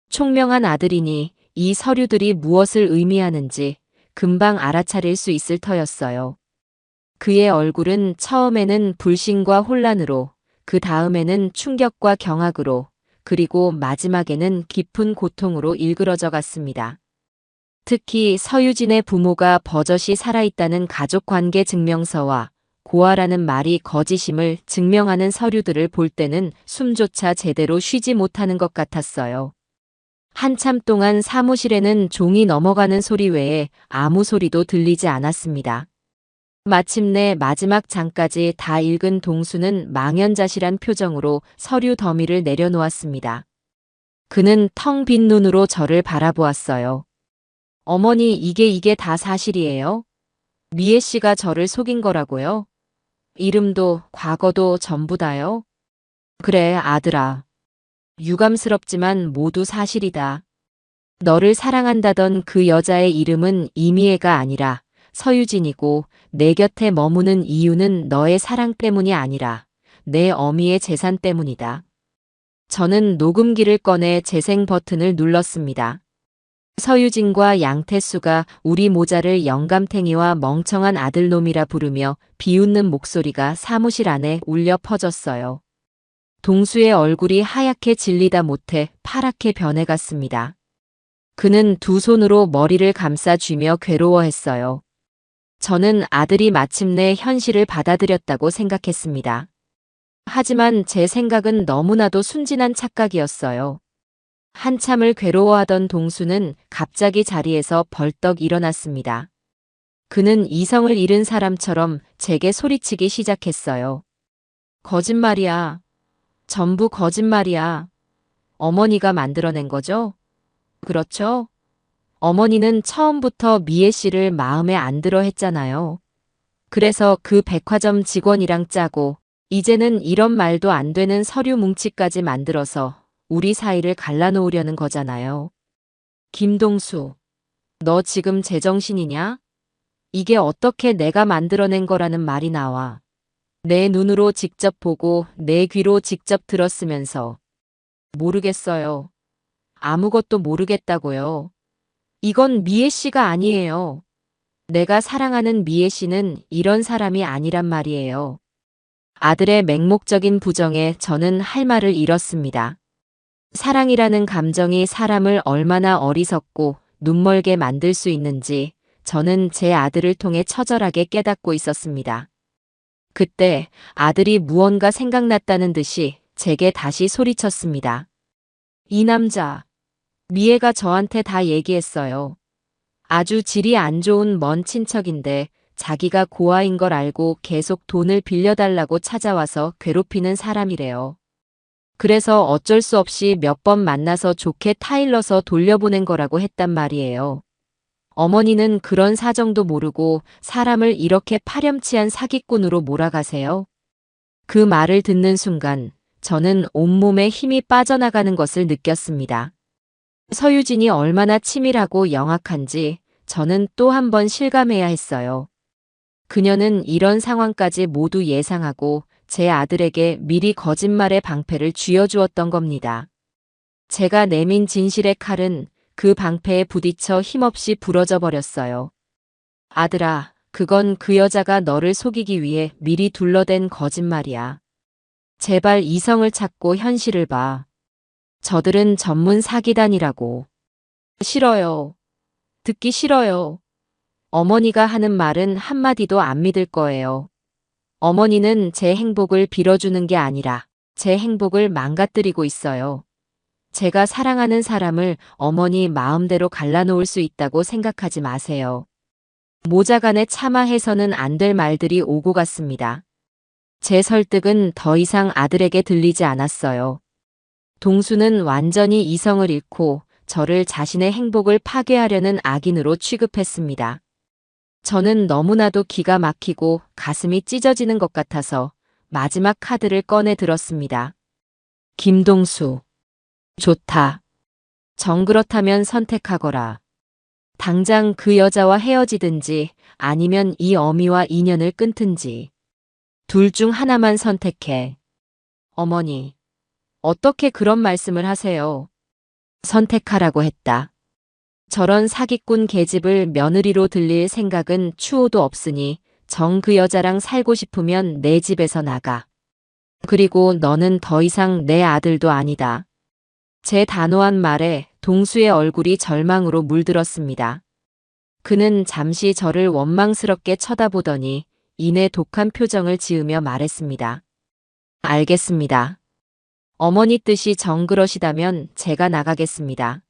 총명한 아들이니 이 서류들이 무엇을 의미하는지 금방 알아차릴 수 있을 터였어요. 그의 얼굴은 처음에는 불신과 혼란으로, 그 다음에는 충격과 경악으로, 그리고 마지막에는 깊은 고통으로 일그러져 갔습니다. 특히 서유진의 부모가 버젓이 살아있다는 가족관계 증명서와 고아라는 말이 거짓임을 증명하는 서류들을 볼 때는 숨조차 제대로 쉬지 못하는 것 같았어요. 한참 동안 사무실에는 종이 넘어가는 소리 외에 아무 소리도 들리지 않았습니다. 마침내 마지막 장까지 다 읽은 동수는 망연자실한 표정으로 서류 더미를 내려놓았습니다. 그는 텅 빈 눈으로 저를 바라보았어요. 어머니, 이게 다 사실이에요? 미애 씨가 저를 속인 거라고요? 이름도 과거도 전부 다요? 그래, 아들아. 유감스럽지만 모두 사실이다. 너를 사랑한다던 그 여자의 이름은 이미애가 아니라 서유진이고 내 곁에 머무는 이유는 너의 사랑 때문이 아니라 내 어미의 재산 때문이다. 저는 녹음기를 꺼내 재생 버튼을 눌렀습니다. 서유진과 양태수가 우리 모자를 영감탱이와 멍청한 아들놈이라 부르며 비웃는 목소리가 사무실 안에 울려 퍼졌어요. 동수의 얼굴이 하얗게 질리다 못해 파랗게 변해갔습니다. 그는 두 손으로 머리를 감싸 쥐며 괴로워했어요. 저는 아들이 마침내 현실을 받아들였다고 생각했습니다. 하지만 제 생각은 너무나도 순진한 착각이었어요. 한참을 괴로워하던 동수는 갑자기 자리에서 벌떡 일어났습니다. 그는 이성을 잃은 사람처럼 제게 소리치기 시작했어요. 거짓말이야. 전부 거짓말이야. 어머니가 만들어낸 거죠? 그렇죠? 어머니는 처음부터 미애 씨를 마음에 안 들어 했잖아요. 그래서 그 백화점 직원이랑 짜고 이제는 이런 말도 안 되는 서류 뭉치까지 만들어서 우리 사이를 갈라놓으려는 거잖아요. 김동수, 너 지금 제정신이냐? 이게 어떻게 내가 만들어낸 거라는 말이 나와. 내 눈으로 직접 보고 내 귀로 직접 들었으면서 모르겠어요. 아무것도 모르겠다고요. 이건 미애 씨가 아니에요. 내가 사랑하는 미애 씨는 이런 사람이 아니란 말이에요. 아들의 맹목적인 부정에 저는 할 말을 잃었습니다. 사랑이라는 감정이 사람을 얼마나 어리석고 눈멀게 만들 수 있는지 저는 제 아들을 통해 처절하게 깨닫고 있었습니다. 그때 아들이 무언가 생각났다는 듯이 제게 다시 소리쳤습니다. 이 남자, 미애가 저한테 다 얘기했어요. 아주 질이 안 좋은 먼 친척인데 자기가 고아인 걸 알고 계속 돈을 빌려달라고 찾아와서 괴롭히는 사람이래요. 그래서 어쩔 수 없이 몇 번 만나서 좋게 타일러서 돌려보낸 거라고 했단 말이에요. 어머니는 그런 사정도 모르고 사람을 이렇게 파렴치한 사기꾼으로 몰아가세요. 그 말을 듣는 순간 저는 온몸에 힘이 빠져나가는 것을 느꼈습니다. 서유진이 얼마나 치밀하고 영악한지 저는 또 한 번 실감해야 했어요. 그녀는 이런 상황까지 모두 예상하고 제 아들에게 미리 거짓말의 방패를 쥐어주었던 겁니다. 제가 내민 진실의 칼은 그 방패에 부딪혀 힘없이 부러져 버렸어요. 아들아, 그건 그 여자가 너를 속이기 위해 미리 둘러댄 거짓말이야. 제발 이성을 찾고 현실을 봐. 저들은 전문 사기단이라고. 싫어요. 듣기 싫어요. 어머니가 하는 말은 한마디도 안 믿을 거예요. 어머니는 제 행복을 빌어주는 게 아니라 제 행복을 망가뜨리고 있어요. 제가 사랑하는 사람을 어머니 마음대로 갈라놓을 수 있다고 생각하지 마세요. 모자간에 차마 해서는 안 될 말들이 오고 갔습니다. 제 설득은 더 이상 아들에게 들리지 않았어요. 동수는 완전히 이성을 잃고 저를 자신의 행복을 파괴하려는 악인으로 취급했습니다. 저는 너무나도 기가 막히고 가슴이 찢어지는 것 같아서 마지막 카드를 꺼내 들었습니다. 김동수. 좋다. 정 그렇다면 선택하거라. 당장 그 여자와 헤어지든지 아니면 이 어미와 인연을 끊든지. 둘 중 하나만 선택해. 어머니. 어떻게 그런 말씀을 하세요? 선택하라고 했다. 저런 사기꾼 계집을 며느리로 들릴 생각은 추호도 없으니 정 그 여자랑 살고 싶으면 내 집에서 나가. 그리고 너는 더 이상 내 아들도 아니다. 제 단호한 말에 동수의 얼굴이 절망으로 물들었습니다. 그는 잠시 저를 원망스럽게 쳐다보더니 이내 독한 표정을 지으며 말했습니다. 알겠습니다. 어머니 뜻이 정그러시다면 제가 나가겠습니다.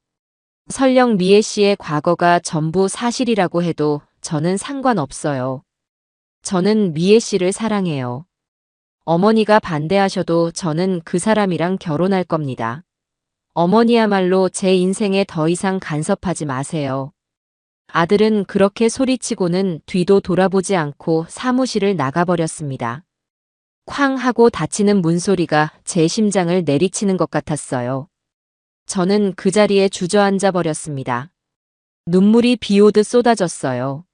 설령 미애 씨의 과거가 전부 사실이라고 해도 저는 상관없어요. 저는 미애 씨를 사랑해요. 어머니가 반대하셔도 저는 그 사람이랑 결혼할 겁니다. 어머니야말로 제 인생에 더 이상 간섭하지 마세요. 아들은 그렇게 소리치고는 뒤도 돌아보지 않고 사무실을 나가버렸습니다. 쾅 하고 닫히는 문소리가 제 심장을 내리치는 것 같았어요. 저는 그 자리에 주저앉아 버렸습니다. 눈물이 비 오듯 쏟아졌어요.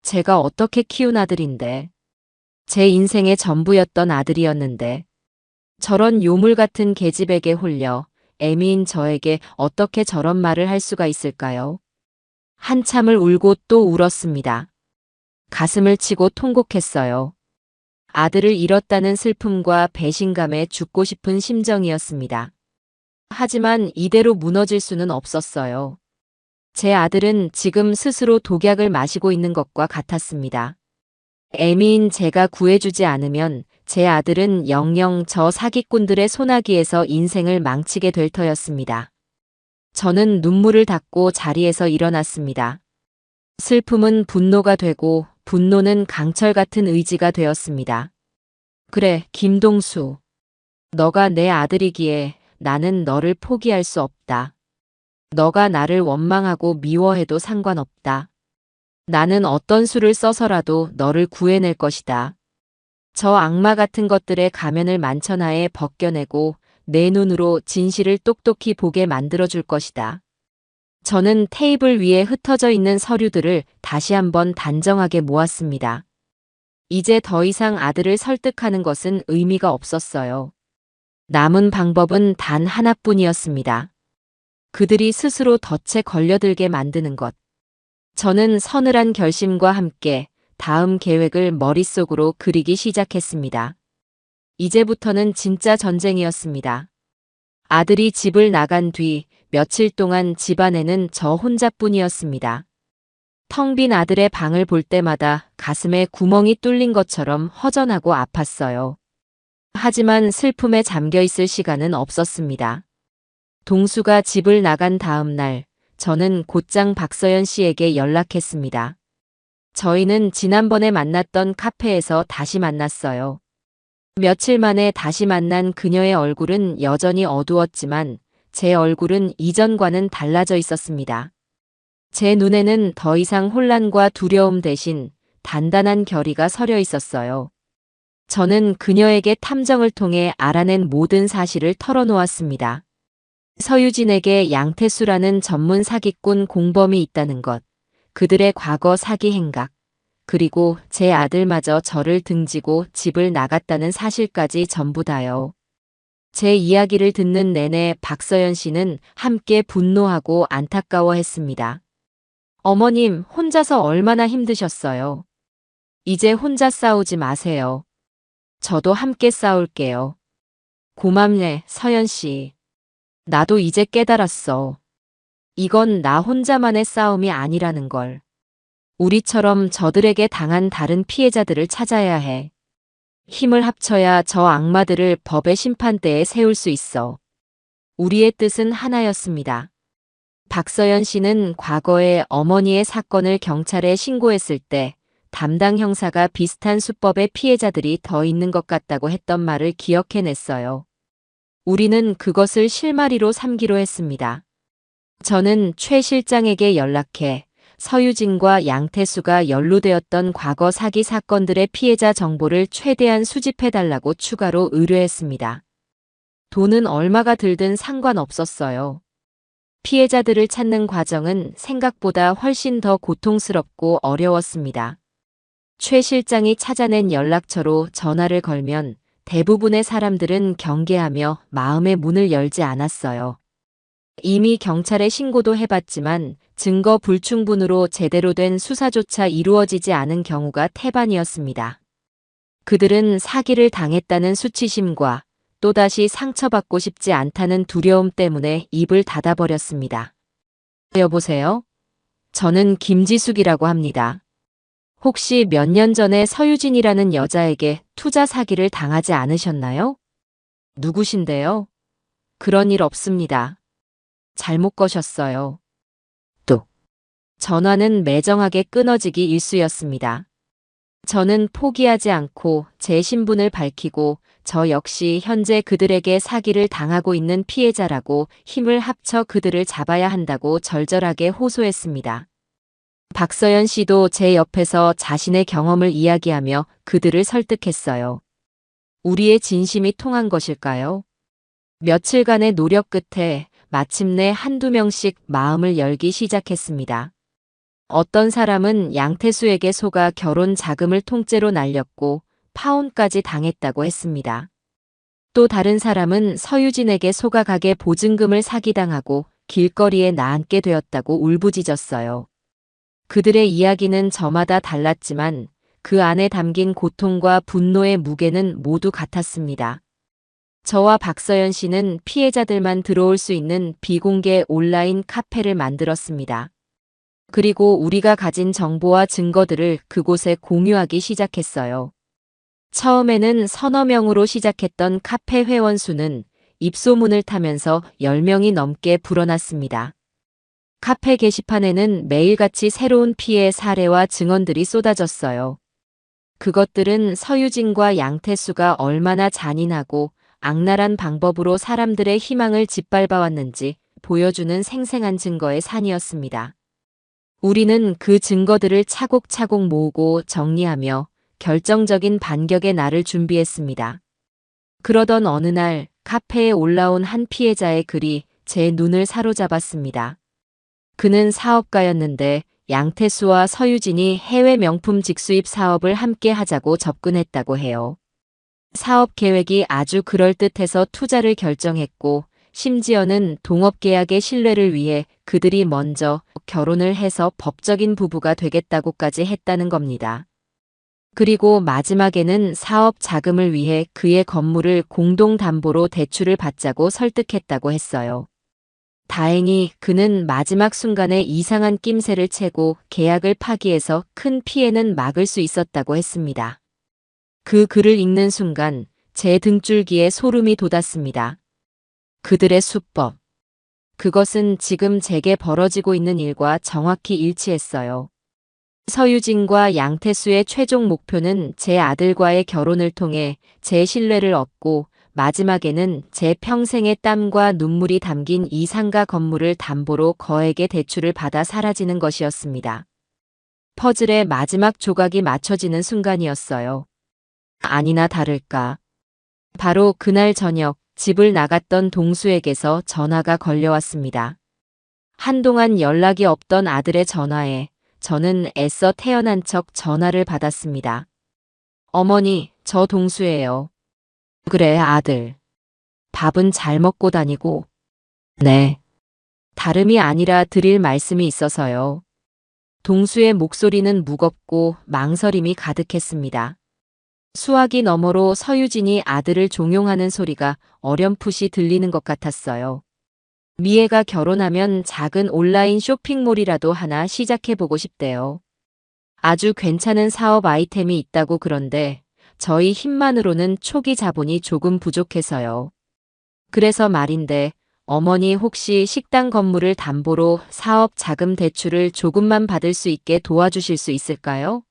제가 어떻게 키운 아들인데, 제 인생의 전부였던 아들이었는데, 저런 요물 같은 계집에게 홀려 애미인 저에게 어떻게 저런 말을 할 수가 있을까요? 한참을 울고 또 울었습니다. 가슴을 치고 통곡했어요. 아들을 잃었다는 슬픔과 배신감에 죽고 싶은 심정이었습니다. 하지만 이대로 무너질 수는 없었어요. 제 아들은 지금 스스로 독약을 마시고 있는 것과 같았습니다. 애미인 제가 구해주지 않으면 제 아들은 영영 저 사기꾼들의 소나기에서 인생을 망치게 될 터였습니다. 저는 눈물을 닦고 자리에서 일어났습니다. 슬픔은 분노가 되고 분노는 강철 같은 의지가 되었습니다. 그래, 김동수. 너가 내 아들이기에 나는 너를 포기할 수 없다. 너가 나를 원망하고 미워해도 상관없다. 나는 어떤 수를 써서라도 너를 구해낼 것이다. 저 악마 같은 것들의 가면을 만천하에 벗겨내고 내 눈으로 진실을 똑똑히 보게 만들어줄 것이다. 저는 테이블 위에 흩어져 있는 서류들을 다시 한번 단정하게 모았습니다. 이제 더 이상 아들을 설득하는 것은 의미가 없었어요. 남은 방법은 단 하나뿐이었습니다. 그들이 스스로 덫에 걸려들게 만드는 것. 저는 서늘한 결심과 함께 다음 계획을 머릿속으로 그리기 시작했습니다. 이제부터는 진짜 전쟁이었습니다. 아들이 집을 나간 뒤 며칠 동안 집안에는 저 혼자뿐이었습니다. 텅 빈 아들의 방을 볼 때마다 가슴에 구멍이 뚫린 것처럼 허전하고 아팠어요. 하지만 슬픔에 잠겨 있을 시간은 없었습니다. 동수가 집을 나간 다음 날, 저는 곧장 박서연 씨에게 연락했습니다. 저희는 지난번에 만났던 카페에서 다시 만났어요. 며칠 만에 다시 만난 그녀의 얼굴은 여전히 어두웠지만 제 얼굴은 이전과는 달라져 있었습니다. 제 눈에는 더 이상 혼란과 두려움 대신 단단한 결의가 서려 있었어요. 저는 그녀에게 탐정을 통해 알아낸 모든 사실을 털어놓았습니다. 서유진에게 양태수라는 전문 사기꾼 공범이 있다는 것, 그들의 과거 사기 행각, 그리고 제 아들마저 저를 등지고 집을 나갔다는 사실까지 전부 다요. 제 이야기를 듣는 내내 박서연 씨는 함께 분노하고 안타까워했습니다. 어머님, 혼자서 얼마나 힘드셨어요. 이제 혼자 싸우지 마세요. 저도 함께 싸울게요. 고맙네, 서연 씨. 나도 이제 깨달았어. 이건 나 혼자만의 싸움이 아니라는 걸. 우리처럼 저들에게 당한 다른 피해자들을 찾아야 해. 힘을 합쳐야 저 악마들을 법의 심판대에 세울 수 있어. 우리의 뜻은 하나였습니다. 박서연 씨는 과거에 어머니의 사건을 경찰에 신고했을 때 담당 형사가 비슷한 수법의 피해자들이 더 있는 것 같다고 했던 말을 기억해냈어요. 우리는 그것을 실마리로 삼기로 했습니다. 저는 최 실장에게 연락해 서유진과 양태수가 연루되었던 과거 사기 사건들의 피해자 정보를 최대한 수집해달라고 추가로 의뢰했습니다. 돈은 얼마가 들든 상관없었어요. 피해자들을 찾는 과정은 생각보다 훨씬 더 고통스럽고 어려웠습니다. 최 실장이 찾아낸 연락처로 전화를 걸면 대부분의 사람들은 경계하며 마음의 문을 열지 않았어요. 이미 경찰에 신고도 해봤지만 증거 불충분으로 제대로 된 수사조차 이루어지지 않은 경우가 태반이었습니다. 그들은 사기를 당했다는 수치심과 또다시 상처받고 싶지 않다는 두려움 때문에 입을 닫아버렸습니다. 여보세요? 저는 김지숙이라고 합니다. 혹시 몇 년 전에 서유진이라는 여자에게 투자 사기를 당하지 않으셨나요? 누구신데요? 그런 일 없습니다. 잘못 거셨어요. 뚝. 전화는 매정하게 끊어지기 일쑤였습니다. 저는 포기하지 않고 제 신분을 밝히고 저 역시 현재 그들에게 사기를 당하고 있는 피해자라고 힘을 합쳐 그들을 잡아야 한다고 절절하게 호소했습니다. 박서연 씨도 제 옆에서 자신의 경험을 이야기하며 그들을 설득했어요. 우리의 진심이 통한 것일까요? 며칠간의 노력 끝에 마침내 한두 명씩 마음을 열기 시작했습니다. 어떤 사람은 양태수에게 속아 결혼 자금을 통째로 날렸고 파혼까지 당했다고 했습니다. 또 다른 사람은 서유진에게 속아 가게 보증금을 사기당하고 길거리에 나앉게 되었다고 울부짖었어요. 그들의 이야기는 저마다 달랐지만 그 안에 담긴 고통과 분노의 무게는 모두 같았습니다. 저와 박서연 씨는 피해자들만 들어올 수 있는 비공개 온라인 카페를 만들었습니다. 그리고 우리가 가진 정보와 증거들을 그곳에 공유하기 시작했어요. 처음에는 서너 명으로 시작했던 카페 회원 수는 입소문을 타면서 10명이 넘게 불어났습니다. 카페 게시판에는 매일같이 새로운 피해 사례와 증언들이 쏟아졌어요. 그것들은 서유진과 양태수가 얼마나 잔인하고 악랄한 방법으로 사람들의 희망을 짓밟아왔는지 보여주는 생생한 증거의 산이었습니다. 우리는 그 증거들을 차곡차곡 모으고 정리하며 결정적인 반격의 날을 준비했습니다. 그러던 어느 날 카페에 올라온 한 피해자의 글이 제 눈을 사로잡았습니다. 그는 사업가였는데 양태수와 서유진이 해외 명품 직수입 사업을 함께 하자고 접근했다고 해요. 사업 계획이 아주 그럴듯해서 투자를 결정했고, 심지어는 동업계약의 신뢰를 위해 그들이 먼저 결혼을 해서 법적인 부부가 되겠다고까지 했다는 겁니다. 그리고 마지막에는 사업 자금을 위해 그의 건물을 공동담보로 대출을 받자고 설득했다고 했어요. 다행히 그는 마지막 순간에 이상한 낌새를 채고 계약을 파기해서 큰 피해는 막을 수 있었다고 했습니다. 그 글을 읽는 순간 제 등줄기에 소름이 돋았습니다. 그들의 수법. 그것은 지금 제게 벌어지고 있는 일과 정확히 일치했어요. 서유진과 양태수의 최종 목표는 제 아들과의 결혼을 통해 제 신뢰를 얻고 마지막에는 제 평생의 땀과 눈물이 담긴 이 상가 건물을 담보로 거액의 대출을 받아 사라지는 것이었습니다. 퍼즐의 마지막 조각이 맞춰지는 순간이었어요. 아니나 다를까. 바로 그날 저녁 집을 나갔던 동수에게서 전화가 걸려왔습니다. 한동안 연락이 없던 아들의 전화에 저는 애써 태어난 척 전화를 받았습니다. 어머니, 저 동수예요. 그래, 아들. 밥은 잘 먹고 다니고. 네. 다름이 아니라 드릴 말씀이 있어서요. 동수의 목소리는 무겁고 망설임이 가득했습니다. 수화기 너머로 서유진이 아들을 종용하는 소리가 어렴풋이 들리는 것 같았어요. 미애가 결혼하면 작은 온라인 쇼핑몰이라도 하나 시작해보고 싶대요. 아주 괜찮은 사업 아이템이 있다고 그런데 저희 힘만으로는 초기 자본이 조금 부족해서요. 그래서 말인데 어머니 혹시 식당 건물을 담보로 사업 자금 대출을 조금만 받을 수 있게 도와주실 수 있을까요?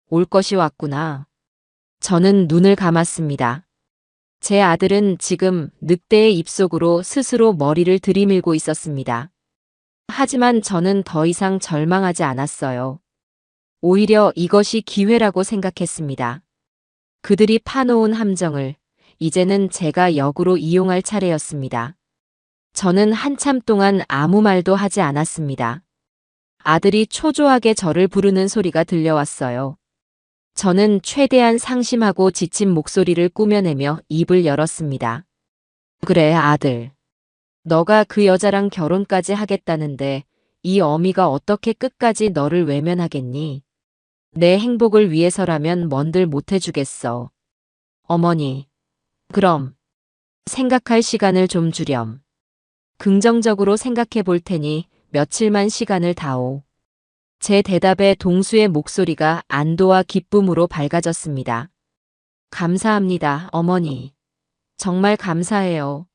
올 것이 왔구나. 저는 눈을 감았습니다. 제 아들은 지금 늑대의 입속으로 스스로 머리를 들이밀고 있었습니다. 하지만 저는 더 이상 절망하지 않았어요. 오히려 이것이 기회라고 생각했습니다. 그들이 파놓은 함정을 이제는 제가 역으로 이용할 차례였습니다. 저는 한참 동안 아무 말도 하지 않았습니다. 아들이 초조하게 저를 부르는 소리가 들려왔어요. 저는 최대한 상심하고 지친 목소리를 꾸며내며 입을 열었습니다. 그래, 아들. 너가 그 여자랑 결혼까지 하겠다는데 이 어미가 어떻게 끝까지 너를 외면하겠니? 내 행복을 위해서라면 뭔들 못해주겠어. 어머니. 그럼 생각할 시간을 좀 주렴. 긍정적으로 생각해 볼 테니 며칠만 시간을 다오. 제 대답에 동수의 목소리가 안도와 기쁨으로 밝아졌습니다. 감사합니다, 어머니. 정말 감사해요.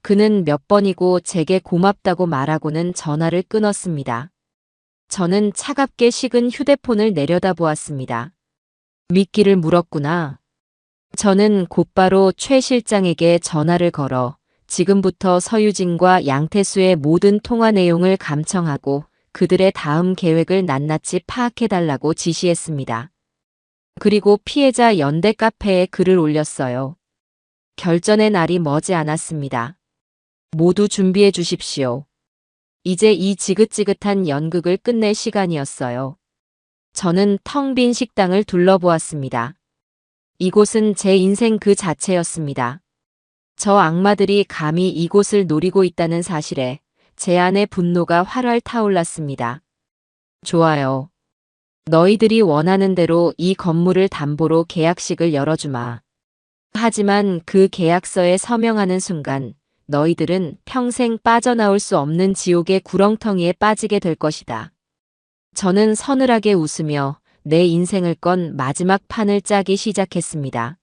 그는 몇 번이고 제게 고맙다고 말하고는 전화를 끊었습니다. 저는 차갑게 식은 휴대폰을 내려다보았습니다. 미끼를 물었구나. 저는 곧바로 최 실장에게 전화를 걸어 지금부터 서유진과 양태수의 모든 통화 내용을 감청하고 그들의 다음 계획을 낱낱이 파악해달라고 지시했습니다. 그리고 피해자 연대 카페에 글을 올렸어요. 결전의 날이 머지 않았습니다. 모두 준비해 주십시오. 이제 이 지긋지긋한 연극을 끝낼 시간이었어요. 저는 텅 빈 식당을 둘러보았습니다. 이곳은 제 인생 그 자체였습니다. 저 악마들이 감히 이곳을 노리고 있다는 사실에 제 안의 분노가 활활 타올랐습니다. 좋아요. 너희들이 원하는 대로 이 건물을 담보로 계약식을 열어주마. 하지만 그 계약서에 서명하는 순간 너희들은 평생 빠져나올 수 없는 지옥의 구렁텅이에 빠지게 될 것이다. 저는 서늘하게 웃으며 내 인생을 건 마지막 판을 짜기 시작했습니다.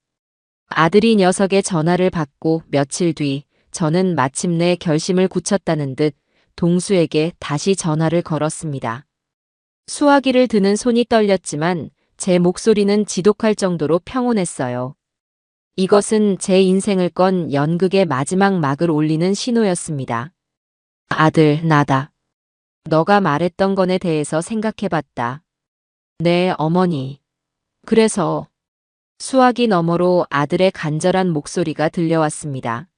아들이 녀석의 전화를 받고 며칠 뒤 저는 마침내 결심을 굳혔다는 듯 동수에게 다시 전화를 걸었습니다. 수화기를 드는 손이 떨렸지만 제 목소리는 지독할 정도로 평온했어요. 이것은 제 인생을 건 연극의 마지막 막을 올리는 신호였습니다. 아들, 나다. 너가 말했던 것에 대해서 생각해봤다. 네, 어머니. 그래서 수화기 너머로 아들의 간절한 목소리가 들려왔습니다.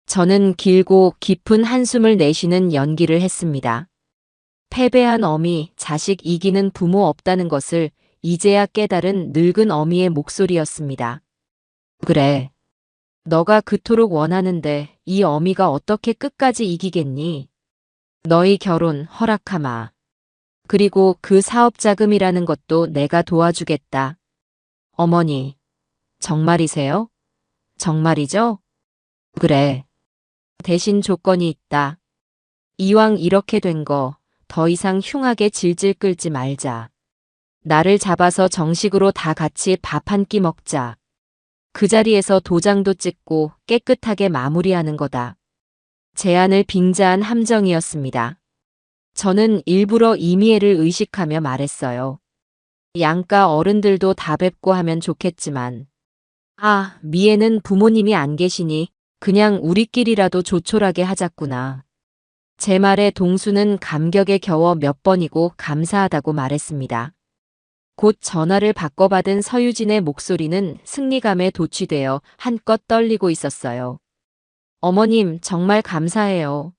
저는 길고 깊은 한숨을 내쉬는 연기를 했습니다. 패배한 어미, 자식 이기는 부모 없다는 것을 이제야 깨달은 늙은 어미의 목소리였습니다. 그래. 너가 그토록 원하는데 이 어미가 어떻게 끝까지 이기겠니? 너희 결혼 허락하마. 그리고 그 사업 자금이라는 것도 내가 도와주겠다. 어머니, 정말이세요? 정말이죠? 그래. 대신 조건이 있다. 이왕 이렇게 된 거 더 이상 흉하게 질질 끌지 말자. 나를 잡아서 정식으로 다 같이 밥 한 끼 먹자. 그 자리에서 도장도 찍고 깨끗하게 마무리하는 거다. 제안을 빙자한 함정이었습니다. 저는 일부러 이미애를 의식하며 말했어요. 양가 어른들도 다 뵙고 하면 좋겠지만. 아, 미애는 부모님이 안 계시니 그냥 우리끼리라도 조촐하게 하자꾸나. 제 말에 동수는 감격에 겨워 몇 번이고 감사하다고 말했습니다. 곧 전화를 바꿔받은 서유진의 목소리는 승리감에 도취되어 한껏 떨리고 있었어요. 어머님, 정말 감사해요.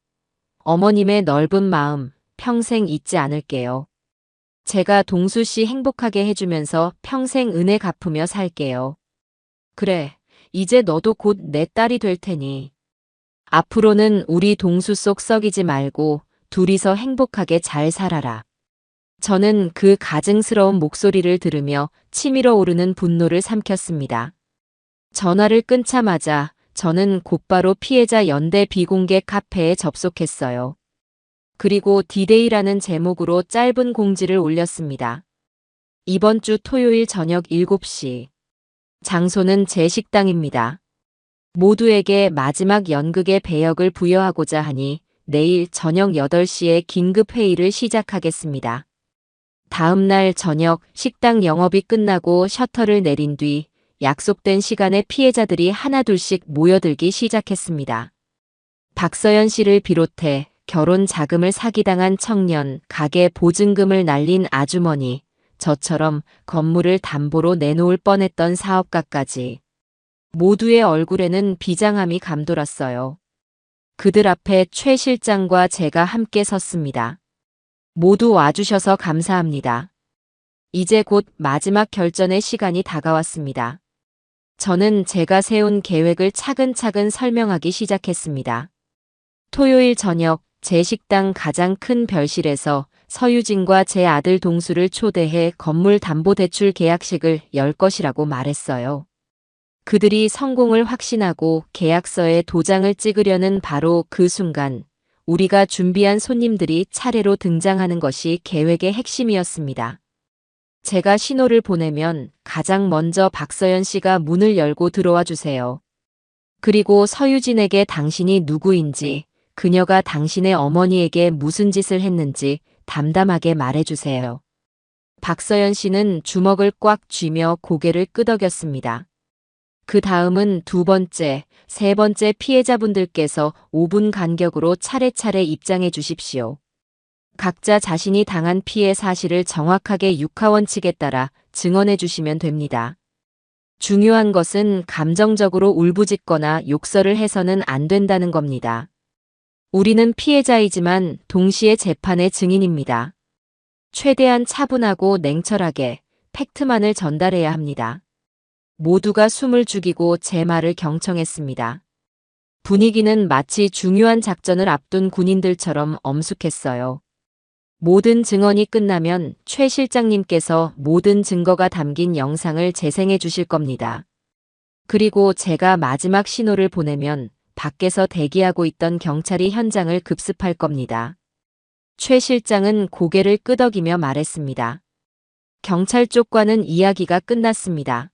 어머님의 넓은 마음 평생 잊지 않을게요. 제가 동수 씨 행복하게 해주면서 평생 은혜 갚으며 살게요. 그래, 이제 너도 곧 내 딸이 될 테니. 앞으로는 우리 동수 속 썩이지 말고 둘이서 행복하게 잘 살아라. 저는 그 가증스러운 목소리를 들으며 치밀어 오르는 분노를 삼켰습니다. 전화를 끊자마자 저는 곧바로 피해자 연대 비공개 카페에 접속했어요. 그리고 디데이라는 제목으로 짧은 공지를 올렸습니다. 이번 주 토요일 저녁 7시. 장소는 제 식당입니다. 모두에게 마지막 연극의 배역을 부여하고자 하니 내일 저녁 8시에 긴급 회의를 시작하겠습니다. 다음 날 저녁 식당 영업이 끝나고 셔터를 내린 뒤 약속된 시간에 피해자들이 하나둘씩 모여들기 시작했습니다. 박서연 씨를 비롯해 결혼 자금을 사기당한 청년, 가게 보증금을 날린 아주머니, 저처럼 건물을 담보로 내놓을 뻔했던 사업가까지. 모두의 얼굴에는 비장함이 감돌았어요. 그들 앞에 최 실장과 제가 함께 섰습니다. 모두 와주셔서 감사합니다. 이제 곧 마지막 결전의 시간이 다가왔습니다. 저는 제가 세운 계획을 차근차근 설명하기 시작했습니다. 토요일 저녁 제 식당 가장 큰 별실에서 서유진과 제 아들 동수를 초대해 건물담보대출 계약식을 열 것이라고 말했어요. 그들이 성공을 확신하고 계약서에 도장을 찍으려는 바로 그 순간 우리가 준비한 손님들이 차례로 등장하는 것이 계획의 핵심이었습니다. 제가 신호를 보내면 가장 먼저 박서연 씨가 문을 열고 들어와 주세요. 그리고 서유진에게 당신이 누구인지, 그녀가 당신의 어머니에게 무슨 짓을 했는지 담담하게 말해주세요. 박서연 씨는 주먹을 꽉 쥐며 고개를 끄덕였습니다. 그 다음은 두 번째, 세 번째 피해자분들께서 5분 간격으로 차례차례 입장해 주십시오. 각자 자신이 당한 피해 사실을 정확하게 육하원칙에 따라 증언해 주시면 됩니다. 중요한 것은 감정적으로 울부짖거나 욕설을 해서는 안 된다는 겁니다. 우리는 피해자이지만 동시에 재판의 증인입니다. 최대한 차분하고 냉철하게 팩트만을 전달해야 합니다. 모두가 숨을 죽이고 제 말을 경청했습니다. 분위기는 마치 중요한 작전을 앞둔 군인들처럼 엄숙했어요. 모든 증언이 끝나면 최 실장님께서 모든 증거가 담긴 영상을 재생해 주실 겁니다. 그리고 제가 마지막 신호를 보내면 밖에서 대기하고 있던 경찰이 현장을 급습할 겁니다. 최 실장은 고개를 끄덕이며 말했습니다. 경찰 쪽과는 이야기가 끝났습니다.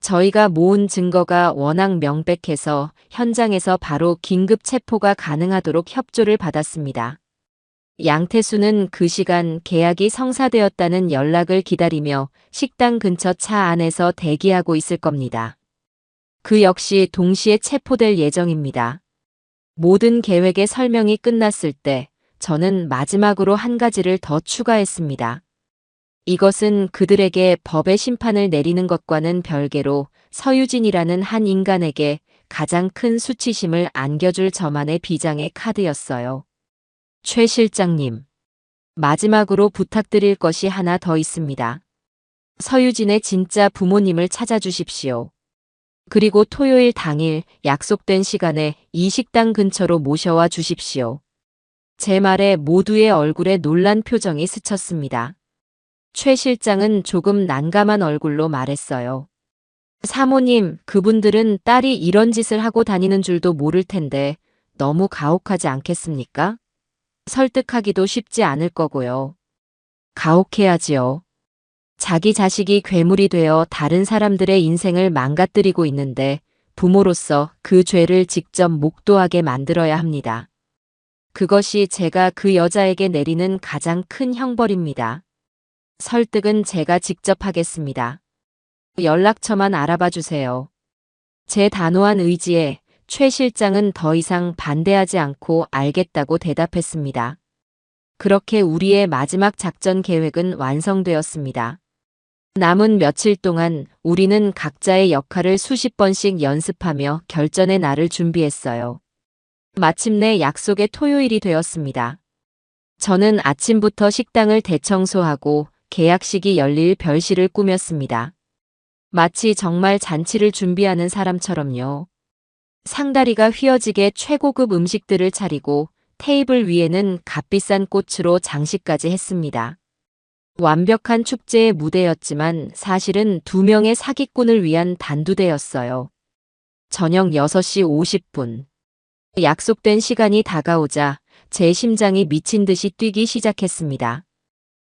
저희가 모은 증거가 워낙 명백해서 현장에서 바로 긴급 체포가 가능하도록 협조를 받았습니다. 양태수는 그 시간 계약이 성사되었다는 연락을 기다리며 식당 근처 차 안에서 대기하고 있을 겁니다. 그 역시 동시에 체포될 예정입니다. 모든 계획의 설명이 끝났을 때 저는 마지막으로 한 가지를 더 추가했습니다. 이것은 그들에게 법의 심판을 내리는 것과는 별개로 서유진이라는 한 인간에게 가장 큰 수치심을 안겨줄 저만의 비장의 카드였어요. 최 실장님, 마지막으로 부탁드릴 것이 하나 더 있습니다. 서유진의 진짜 부모님을 찾아주십시오. 그리고 토요일 당일 약속된 시간에 이 식당 근처로 모셔와 주십시오. 제 말에 모두의 얼굴에 놀란 표정이 스쳤습니다. 최 실장은 조금 난감한 얼굴로 말했어요. 사모님, 그분들은 딸이 이런 짓을 하고 다니는 줄도 모를 텐데 너무 가혹하지 않겠습니까? 설득하기도 쉽지 않을 거고요. 가혹해야지요. 자기 자식이 괴물이 되어 다른 사람들의 인생을 망가뜨리고 있는데 부모로서 그 죄를 직접 목도하게 만들어야 합니다. 그것이 제가 그 여자에게 내리는 가장 큰 형벌입니다. 설득은 제가 직접 하겠습니다. 연락처만 알아봐 주세요. 제 단호한 의지에 최 실장은 더 이상 반대하지 않고 알겠다고 대답했습니다. 그렇게 우리의 마지막 작전 계획은 완성되었습니다. 남은 며칠 동안 우리는 각자의 역할을 수십 번씩 연습하며 결전의 날을 준비했어요. 마침내 약속의 토요일이 되었습니다. 저는 아침부터 식당을 대청소하고 계약식이 열릴 별실을 꾸몄습니다. 마치 정말 잔치를 준비하는 사람처럼요. 상다리가 휘어지게 최고급 음식들을 차리고 테이블 위에는 값비싼 꽃으로 장식까지 했습니다. 완벽한 축제의 무대였지만 사실은 2명의 사기꾼을 위한 단두대였어요. 저녁 6시 50분. 약속된 시간이 다가오자 제 심장이 미친 듯이 뛰기 시작했습니다.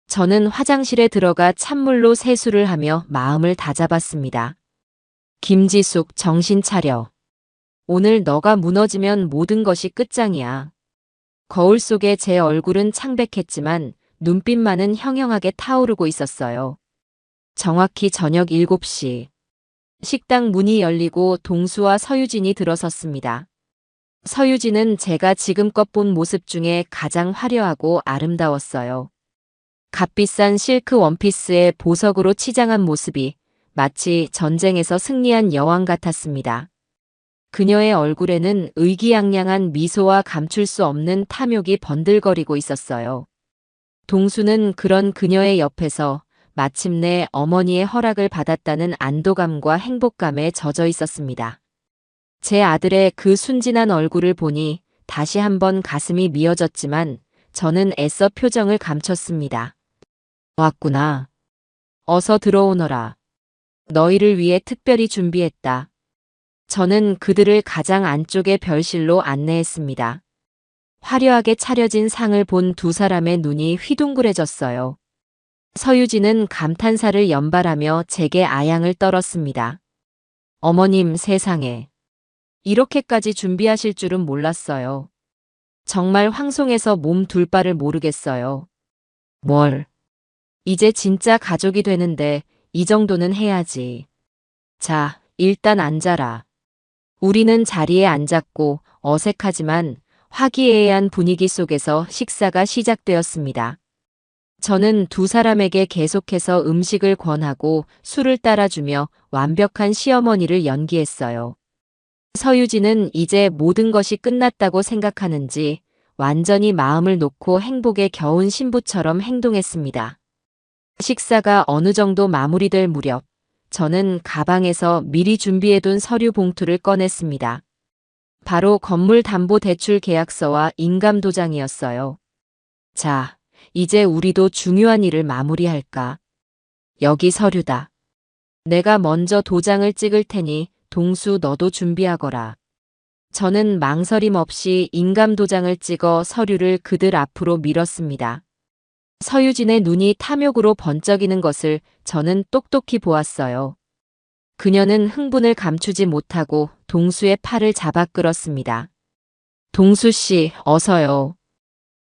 저는 화장실에 들어가 찬물로 세수를 하며 마음을 다잡았습니다. 김지숙, 정신 차려. 오늘 너가 무너지면 모든 것이 끝장이야. 거울 속에 제 얼굴은 창백했지만 눈빛만은 형형하게 타오르고 있었어요. 정확히 저녁 7시. 식당 문이 열리고 동수와 서유진이 들어섰습니다. 서유진은 제가 지금껏 본 모습 중에 가장 화려하고 아름다웠어요. 값비싼 실크 원피스에 보석으로 치장한 모습이 마치 전쟁에서 승리한 여왕 같았습니다. 그녀의 얼굴에는 의기양양한 미소와 감출 수 없는 탐욕이 번들거리고 있었어요. 동수는 그런 그녀의 옆에서 마침내 어머니의 허락을 받았다는 안도감과 행복감에 젖어 있었습니다. 제 아들의 그 순진한 얼굴을 보니 다시 한번 가슴이 미어졌지만 저는 애써 표정을 감췄습니다. 왔구나. 어서 들어오너라. 너희를 위해 특별히 준비했다. 저는 그들을 가장 안쪽의 별실로 안내했습니다. 화려하게 차려진 상을 본 두 사람의 눈이 휘둥그레졌어요. 서유진은 감탄사를 연발하며 제게 아양을 떨었습니다. 어머님, 세상에. 이렇게까지 준비하실 줄은 몰랐어요. 정말 황송해서 몸 둘 바를 모르겠어요. 뭘. 이제 진짜 가족이 되는데 이 정도는 해야지. 자, 일단 앉아라. 우리는 자리에 앉았고 어색하지만 화기애애한 분위기 속에서 식사가 시작되었습니다. 저는 두 사람에게 계속해서 음식을 권하고 술을 따라주며 완벽한 시어머니를 연기했어요. 서유진은 이제 모든 것이 끝났다고 생각하는지 완전히 마음을 놓고 행복에 겨운 신부처럼 행동했습니다. 식사가 어느 정도 마무리될 무렵 저는 가방에서 미리 준비해둔 서류 봉투를 꺼냈습니다. 바로 건물담보대출 계약서와 인감도장이었어요. 자, 이제 우리도 중요한 일을 마무리할까? 여기 서류다. 내가 먼저 도장을 찍을 테니 동수 너도 준비하거라. 저는 망설임 없이 인감도장을 찍어 서류를 그들 앞으로 밀었습니다. 서유진의 눈이 탐욕으로 번쩍이는 것을 저는 똑똑히 보았어요. 그녀는 흥분을 감추지 못하고 동수의 팔을 잡아 끌었습니다. 동수 씨, 어서요.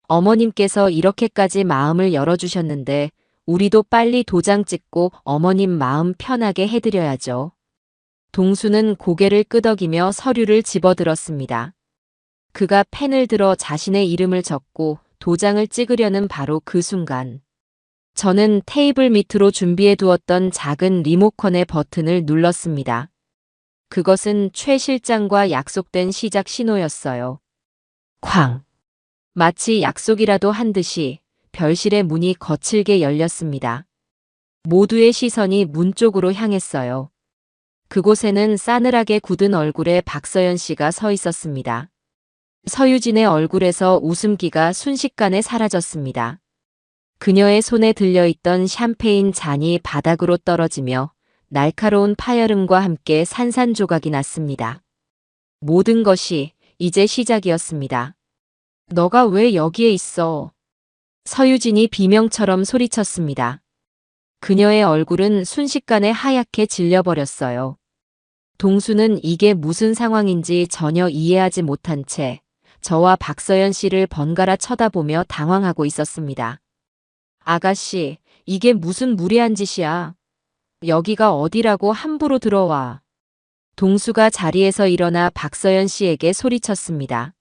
어머님께서 이렇게까지 마음을 열어주셨는데 우리도 빨리 도장 찍고 어머님 마음 편하게 해드려야죠. 동수는 고개를 끄덕이며 서류를 집어들었습니다. 그가 펜을 들어 자신의 이름을 적고 도장을 찍으려는 바로 그 순간 저는 테이블 밑으로 준비해 두었던 작은 리모컨의 버튼을 눌렀습니다. 그것은 최 실장과 약속된 시작 신호였어요. 쾅! 마치 약속이라도 한 듯이 별실의 문이 거칠게 열렸습니다. 모두의 시선이 문 쪽으로 향했어요. 그곳에는 싸늘하게 굳은 얼굴의 박서연 씨가 서 있었습니다. 서유진의 얼굴에서 웃음기가 순식간에 사라졌습니다. 그녀의 손에 들려있던 샴페인 잔이 바닥으로 떨어지며 날카로운 파열음과 함께 산산조각이 났습니다. 모든 것이 이제 시작이었습니다. 너가 왜 여기에 있어? 서유진이 비명처럼 소리쳤습니다. 그녀의 얼굴은 순식간에 하얗게 질려버렸어요. 동수는 이게 무슨 상황인지 전혀 이해하지 못한 채 저와 박서연 씨를 번갈아 쳐다보며 당황하고 있었습니다. 아가씨, 이게 무슨 무례한 짓이야. 여기가 어디라고 함부로 들어와. 동수가 자리에서 일어나 박서연 씨에게 소리쳤습니다.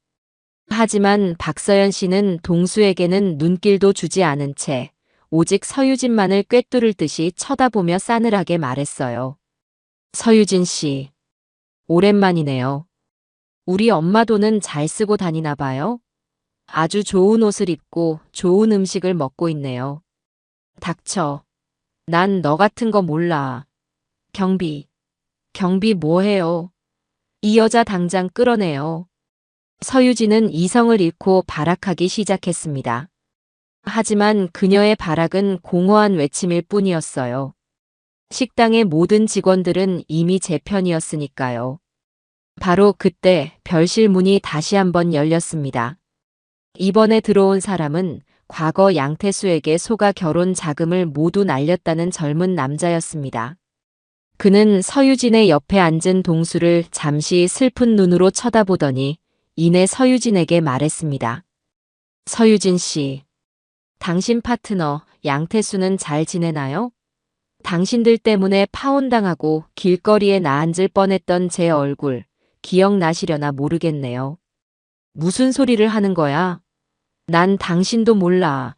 하지만 박서연 씨는 동수에게는 눈길도 주지 않은 채 오직 서유진만을 꿰뚫을 듯이 쳐다보며 싸늘하게 말했어요. 서유진 씨, 오랜만이네요. 우리 엄마 돈은 잘 쓰고 다니나 봐요? 아주 좋은 옷을 입고 좋은 음식을 먹고 있네요. 닥쳐. 난 너 같은 거 몰라. 경비 뭐해요? 이 여자 당장 끌어내요. 서유진은 이성을 잃고 발악하기 시작했습니다. 하지만 그녀의 발악은 공허한 외침일 뿐이었어요. 식당의 모든 직원들은 이미 제 편이었으니까요. 바로 그때 별실 문이 다시 한번 열렸습니다. 이번에 들어온 사람은 과거 양태수에게 속아 결혼 자금을 모두 날렸다는 젊은 남자였습니다. 그는 서유진의 옆에 앉은 동수를 잠시 슬픈 눈으로 쳐다보더니 이내 서유진에게 말했습니다. 서유진 씨, 당신 파트너 양태수는 잘 지내나요? 당신들 때문에 파혼당하고 길거리에 나앉을 뻔했던 제 얼굴 기억나시려나 모르겠네요. 무슨 소리를 하는 거야? 난 당신도 몰라.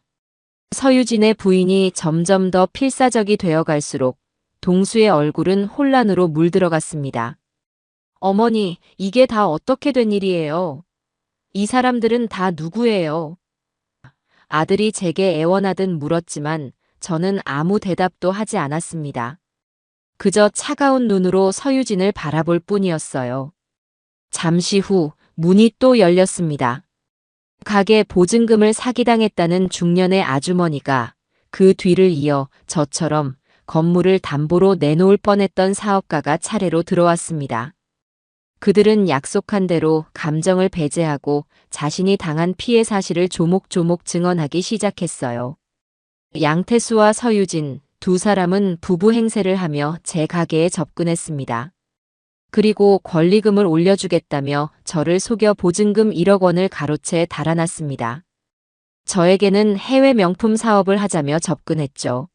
서유진의 부인이 점점 더 필사적이 되어갈수록 동수의 얼굴은 혼란으로 물들어갔습니다. 어머니, 이게 다 어떻게 된 일이에요? 이 사람들은 다 누구예요? 아들이 제게 애원하듯 물었지만 저는 아무 대답도 하지 않았습니다. 그저 차가운 눈으로 서유진을 바라볼 뿐이었어요. 잠시 후 문이 또 열렸습니다. 가게 보증금을 사기당했다는 중년의 아주머니가 그 뒤를 이어 저처럼 건물을 담보로 내놓을 뻔했던 사업가가 차례로 들어왔습니다. 그들은 약속한 대로 감정을 배제하고 자신이 당한 피해 사실을 조목조목 증언하기 시작했어요. 양태수와 서유진 두 사람은 부부 행세를 하며 제 가게에 접근했습니다. 그리고 권리금을 올려주겠다며 저를 속여 보증금 1억 원을 가로채 달아났습니다. 저에게는 해외 명품 사업을 하자며 접근했죠.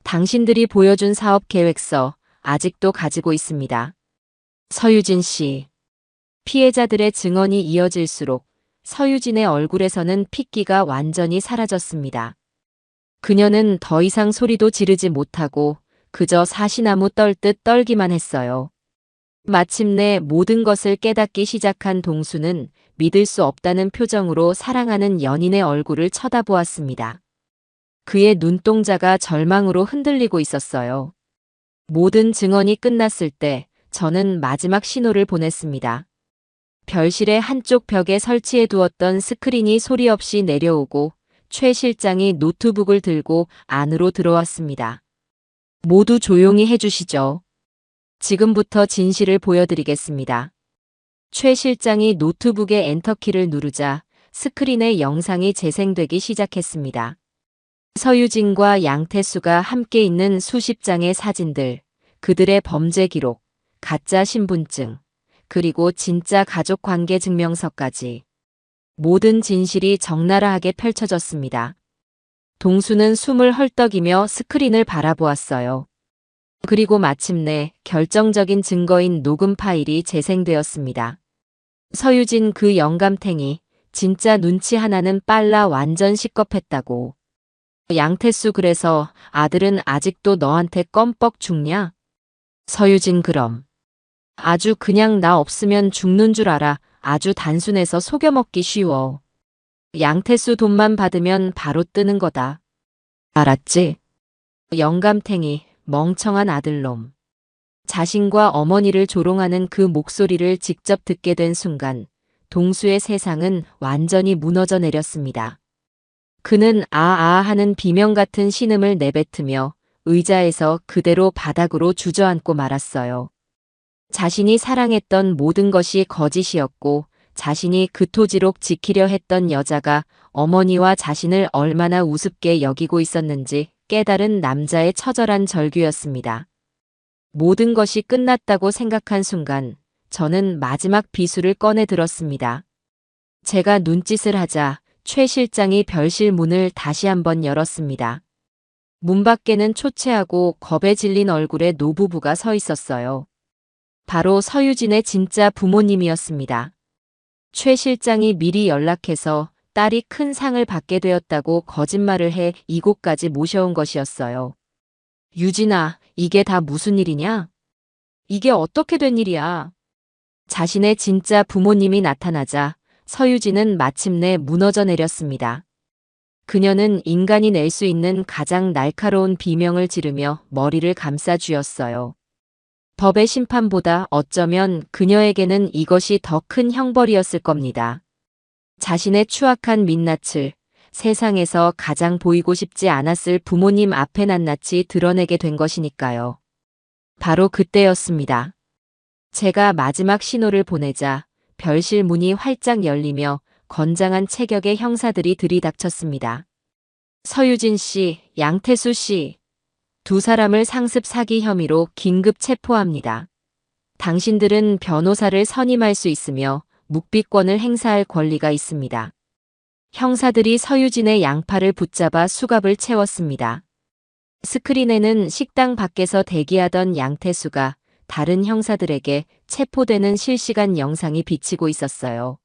당신들이 보여준 사업 계획서 아직도 가지고 있습니다. 서유진 씨. 피해자들의 증언이 이어질수록 서유진의 얼굴에서는 핏기가 완전히 사라졌습니다. 그녀는 더 이상 소리도 지르지 못하고 그저 사시나무 떨듯 떨기만 했어요. 마침내 모든 것을 깨닫기 시작한 동수는 믿을 수 없다는 표정으로 사랑하는 연인의 얼굴을 쳐다보았습니다. 그의 눈동자가 절망으로 흔들리고 있었어요. 모든 증언이 끝났을 때 저는 마지막 신호를 보냈습니다. 별실의 한쪽 벽에 설치해 두었던 스크린이 소리 없이 내려오고 최 실장이 노트북을 들고 안으로 들어왔습니다. 모두 조용히 해주시죠. 지금부터 진실을 보여드리겠습니다. 최 실장이 노트북의 엔터키를 누르자 스크린에 영상이 재생되기 시작했습니다. 서유진과 양태수가 함께 있는 수십 장의 사진들, 그들의 범죄 기록, 가짜 신분증, 그리고 진짜 가족관계 증명서까지. 모든 진실이 적나라하게 펼쳐졌습니다. 동수는 숨을 헐떡이며 스크린을 바라보았어요. 그리고 마침내 결정적인 증거인 녹음 파일이 재생되었습니다. 서유진 그 영감탱이 진짜 눈치 하나는 빨라 완전 시겁했다고. 양태수 그래서 아들은 아직도 너한테 껌뻑 죽냐? 서유진 그럼. 아주 그냥 나 없으면 죽는 줄 알아. 아주 단순해서 속여먹기 쉬워. 양태수 돈만 받으면 바로 뜨는 거다. 알았지? 영감탱이, 멍청한 아들놈. 자신과 어머니를 조롱하는 그 목소리를 직접 듣게 된 순간 동수의 세상은 완전히 무너져 내렸습니다. 그는 아아 하는 비명 같은 신음을 내뱉으며 의자에서 그대로 바닥으로 주저앉고 말았어요. 자신이 사랑했던 모든 것이 거짓이었고 자신이 그토록 지키려 했던 여자가 어머니와 자신을 얼마나 우습게 여기고 있었는지 깨달은 남자의 처절한 절규였습니다. 모든 것이 끝났다고 생각한 순간 저는 마지막 비수를 꺼내 들었습니다. 제가 눈짓을 하자 최 실장이 별실 문을 다시 한번 열었습니다. 문 밖에는 초췌하고 겁에 질린 얼굴의 노부부가 서 있었어요. 바로 서유진의 진짜 부모님이었습니다. 최 실장이 미리 연락해서 딸이 큰 상을 받게 되었다고 거짓말을 해 이곳까지 모셔온 것이었어요. 유진아, 이게 다 무슨 일이냐? 이게 어떻게 된 일이야? 자신의 진짜 부모님이 나타나자 서유진은 마침내 무너져 내렸습니다. 그녀는 인간이 낼 수 있는 가장 날카로운 비명을 지르며 머리를 감싸 쥐었어요. 법의 심판보다 어쩌면 그녀에게는 이것이 더 큰 형벌이었을 겁니다. 자신의 추악한 민낯을 세상에서 가장 보이고 싶지 않았을 부모님 앞에 낱낱이 드러내게 된 것이니까요. 바로 그때였습니다. 제가 마지막 신호를 보내자 별실 문이 활짝 열리며 건장한 체격의 형사들이 들이닥쳤습니다. 서유진 씨, 양태수 씨, 두 사람을 상습 사기 혐의로 긴급 체포합니다. 당신들은 변호사를 선임할 수 있으며 묵비권을 행사할 권리가 있습니다. 형사들이 서유진의 양팔을 붙잡아 수갑을 채웠습니다. 스크린에는 식당 밖에서 대기하던 양태수가 다른 형사들에게 체포되는 실시간 영상이 비치고 있었어요.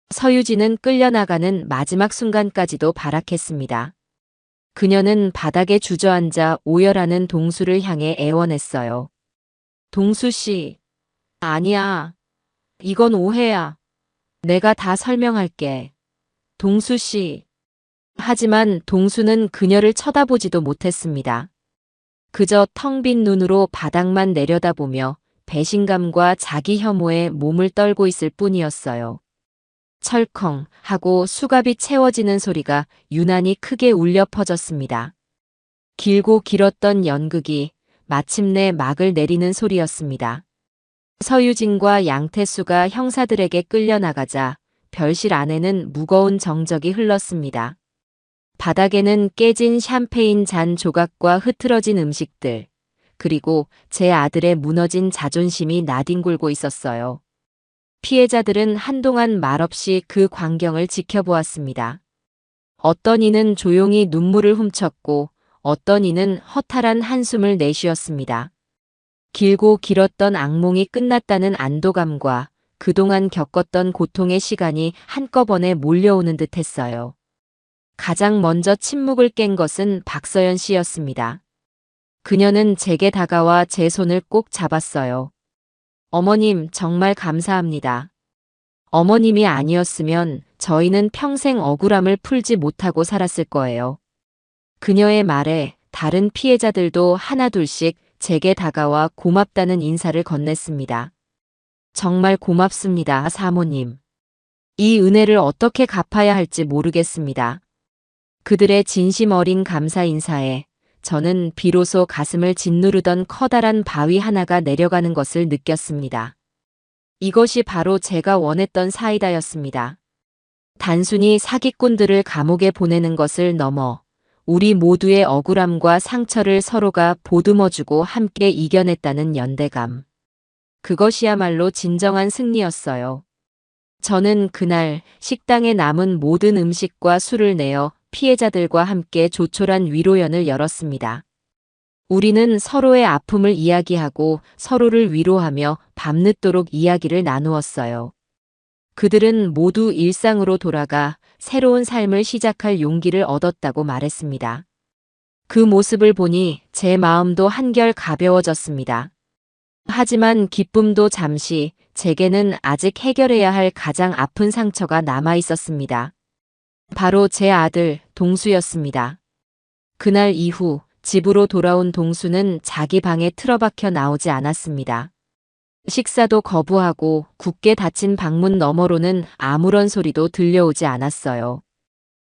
서유진은 끌려나가는 마지막 순간까지도 발악했습니다. 그녀는 바닥에 주저앉아 오열하는 동수를 향해 애원했어요. 동수 씨, 아니야. 이건 오해야. 내가 다 설명할게. 동수 씨. 하지만 동수는 그녀를 쳐다보지도 못했습니다. 그저 텅 빈 눈으로 바닥만 내려다보며 배신감과 자기 혐오에 몸을 떨고 있을 뿐이었어요. 철컹 하고 수갑이 채워지는 소리가 유난히 크게 울려 퍼졌습니다. 길고 길었던 연극이 마침내 막을 내리는 소리였습니다. 서유진과 양태수가 형사들에게 끌려나가자 별실 안에는 무거운 정적이 흘렀습니다. 바닥에는 깨진 샴페인 잔 조각과 흐트러진 음식들, 그리고 제 아들의 무너진 자존심이 나뒹굴고 있었어요. 피해자들은 한동안 말없이 그 광경을 지켜보았습니다. 어떤 이는 조용히 눈물을 훔쳤고 어떤 이는 허탈한 한숨을 내쉬었습니다. 길고 길었던 악몽이 끝났다는 안도감과 그동안 겪었던 고통의 시간이 한꺼번에 몰려오는 듯 했어요. 가장 먼저 침묵을 깬 것은 박서연 씨였습니다. 그녀는 제게 다가와 제 손을 꼭 잡았어요. 어머님, 정말 감사합니다. 어머님이 아니었으면 저희는 평생 억울함을 풀지 못하고 살았을 거예요. 그녀의 말에 다른 피해자들도 하나둘씩 제게 다가와 고맙다는 인사를 건넸습니다. 정말 고맙습니다, 사모님. 이 은혜를 어떻게 갚아야 할지 모르겠습니다. 그들의 진심 어린 감사 인사에 저는 비로소 가슴을 짓누르던 커다란 바위 하나가 내려가는 것을 느꼈습니다. 이것이 바로 제가 원했던 사이다였습니다. 단순히 사기꾼들을 감옥에 보내는 것을 넘어 우리 모두의 억울함과 상처를 서로가 보듬어주고 함께 이겨냈다는 연대감. 그것이야말로 진정한 승리였어요. 저는 그날 식당에 남은 모든 음식과 술을 내어 피해자들과 함께 조촐한 위로연을 열었습니다. 우리는 서로의 아픔을 이야기하고 서로를 위로하며 밤늦도록 이야기를 나누었어요. 그들은 모두 일상으로 돌아가 새로운 삶을 시작할 용기를 얻었다고 말했습니다. 그 모습을 보니 제 마음도 한결 가벼워졌습니다. 하지만 기쁨도 잠시, 제게는 아직 해결해야 할 가장 아픈 상처가 남아 있었습니다. 바로 제 아들 동수였습니다. 그날 이후 집으로 돌아온 동수는 자기 방에 틀어박혀 나오지 않았습니다. 식사도 거부하고 굳게 닫힌 방문 너머로는 아무런 소리도 들려오지 않았어요.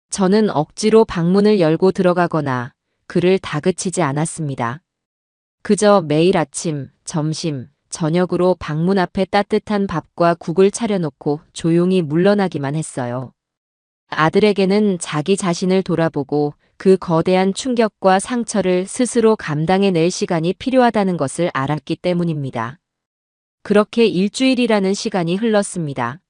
저는 억지로 방문을 열고 들어가거나 그를 다그치지 않았습니다. 그저 매일 아침, 점심, 저녁으로 방문 앞에 따뜻한 밥과 국을 차려놓고 조용히 물러나기만 했어요. 아들에게는 자기 자신을 돌아보고 그 거대한 충격과 상처를 스스로 감당해낼 시간이 필요하다는 것을 알았기 때문입니다. 그렇게 일주일이라는 시간이 흘렀습니다.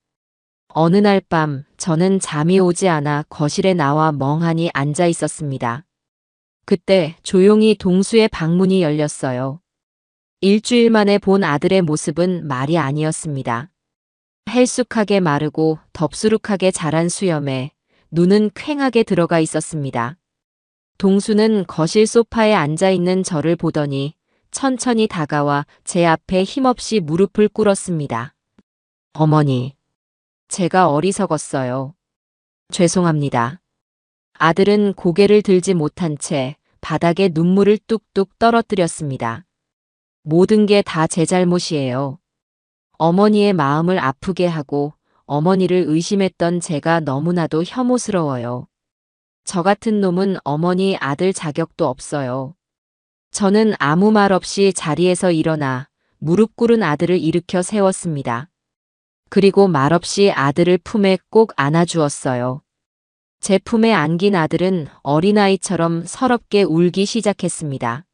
어느 날 밤 저는 잠이 오지 않아 거실에 나와 멍하니 앉아 있었습니다. 그때 조용히 동수의 방문이 열렸어요. 일주일 만에 본 아들의 모습은 말이 아니었습니다. 헬쑥하게 마르고 덥수룩하게 자란 수염에 눈은 퀭하게 들어가 있었습니다. 동수는 거실 소파에 앉아 있는 저를 보더니 천천히 다가와 제 앞에 힘없이 무릎을 꿇었습니다. 어머니, 제가 어리석었어요. 죄송합니다. 아들은 고개를 들지 못한 채 바닥에 눈물을 뚝뚝 떨어뜨렸습니다. 모든 게 다 제 잘못이에요. 어머니의 마음을 아프게 하고 어머니를 의심했던 제가 너무나도 혐오스러워요. 저 같은 놈은 어머니 아들 자격도 없어요. 저는 아무 말 없이 자리에서 일어나 무릎 꿇은 아들을 일으켜 세웠습니다. 그리고 말없이 아들을 품에 꼭 안아주었어요. 제 품에 안긴 아들은 어린아이처럼 서럽게 울기 시작했습니다.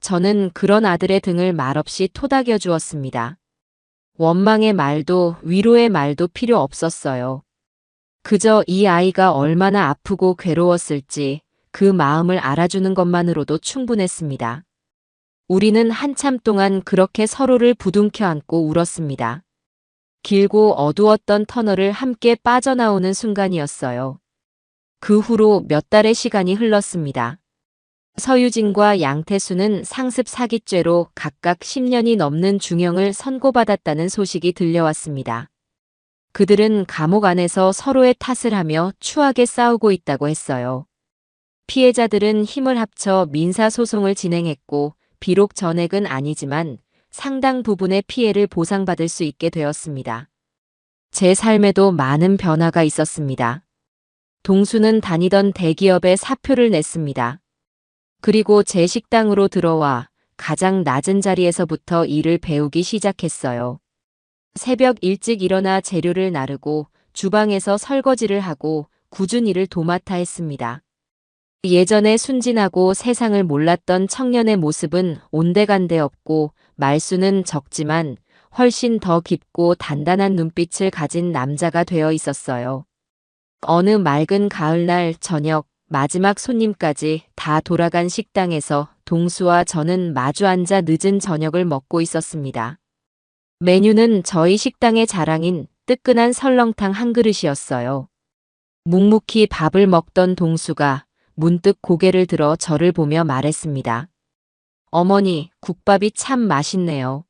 저는 그런 아들의 등을 말없이 토닥여 주었습니다. 원망의 말도 위로의 말도 필요 없었어요. 그저 이 아이가 얼마나 아프고 괴로웠을지 그 마음을 알아주는 것만으로도 충분했습니다. 우리는 한참 동안 그렇게 서로를 부둥켜 안고 울었습니다. 길고 어두웠던 터널을 함께 빠져나오는 순간이었어요. 그 후로 몇 달의 시간이 흘렀습니다. 서유진과 양태수는 상습 사기죄로 각각 10년이 넘는 중형을 선고받았다는 소식이 들려왔습니다. 그들은 감옥 안에서 서로의 탓을 하며 추하게 싸우고 있다고 했어요. 피해자들은 힘을 합쳐 민사소송을 진행했고 비록 전액은 아니지만 상당 부분의 피해를 보상받을 수 있게 되었습니다. 제 삶에도 많은 변화가 있었습니다. 동수는 다니던 대기업에 사표를 냈습니다. 그리고 제 식당으로 들어와 가장 낮은 자리에서부터 일을 배우기 시작했어요. 새벽 일찍 일어나 재료를 나르고 주방에서 설거지를 하고 굳은 일을 도맡아 했습니다. 예전에 순진하고 세상을 몰랐던 청년의 모습은 온데간데 없고 말수는 적지만 훨씬 더 깊고 단단한 눈빛을 가진 남자가 되어 있었어요. 어느 맑은 가을날 저녁 마지막 손님까지 다 돌아간 식당에서 동수와 저는 마주 앉아 늦은 저녁을 먹고 있었습니다. 메뉴는 저희 식당의 자랑인 뜨끈한 설렁탕 한 그릇이었어요. 묵묵히 밥을 먹던 동수가 문득 고개를 들어 저를 보며 말했습니다. 어머니, 국밥이 참 맛있네요.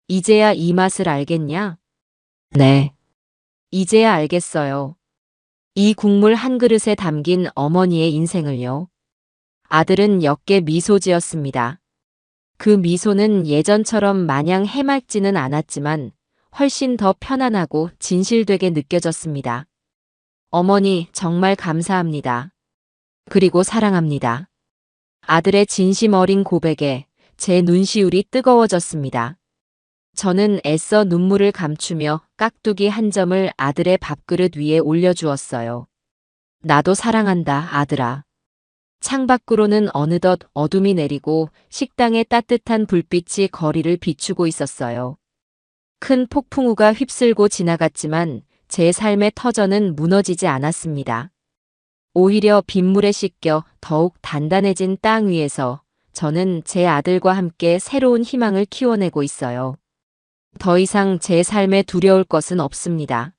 이제야 이 맛을 알겠냐? 네. 이제야 알겠어요. 이 국물 한 그릇에 담긴 어머니의 인생을요. 아들은 역게 미소 지었습니다. 그 미소는 예전처럼 마냥 해맑지는 않았지만 훨씬 더 편안하고 진실되게 느껴졌습니다. 어머니, 정말 감사합니다. 그리고 사랑합니다. 아들의 진심 어린 고백에 제 눈시울이 뜨거워졌습니다. 저는 애써 눈물을 감추며 깍두기 한 점을 아들의 밥그릇 위에 올려주었어요. 나도 사랑한다, 아들아. 창밖으로는 어느덧 어둠이 내리고 식당의 따뜻한 불빛이 거리를 비추고 있었어요. 큰 폭풍우가 휩쓸고 지나갔지만 제 삶의 터전은 무너지지 않았습니다. 오히려 빗물에 씻겨 더욱 단단해진 땅 위에서 저는 제 아들과 함께 새로운 희망을 키워내고 있어요. 더 이상 제 삶에 두려울 것은 없습니다.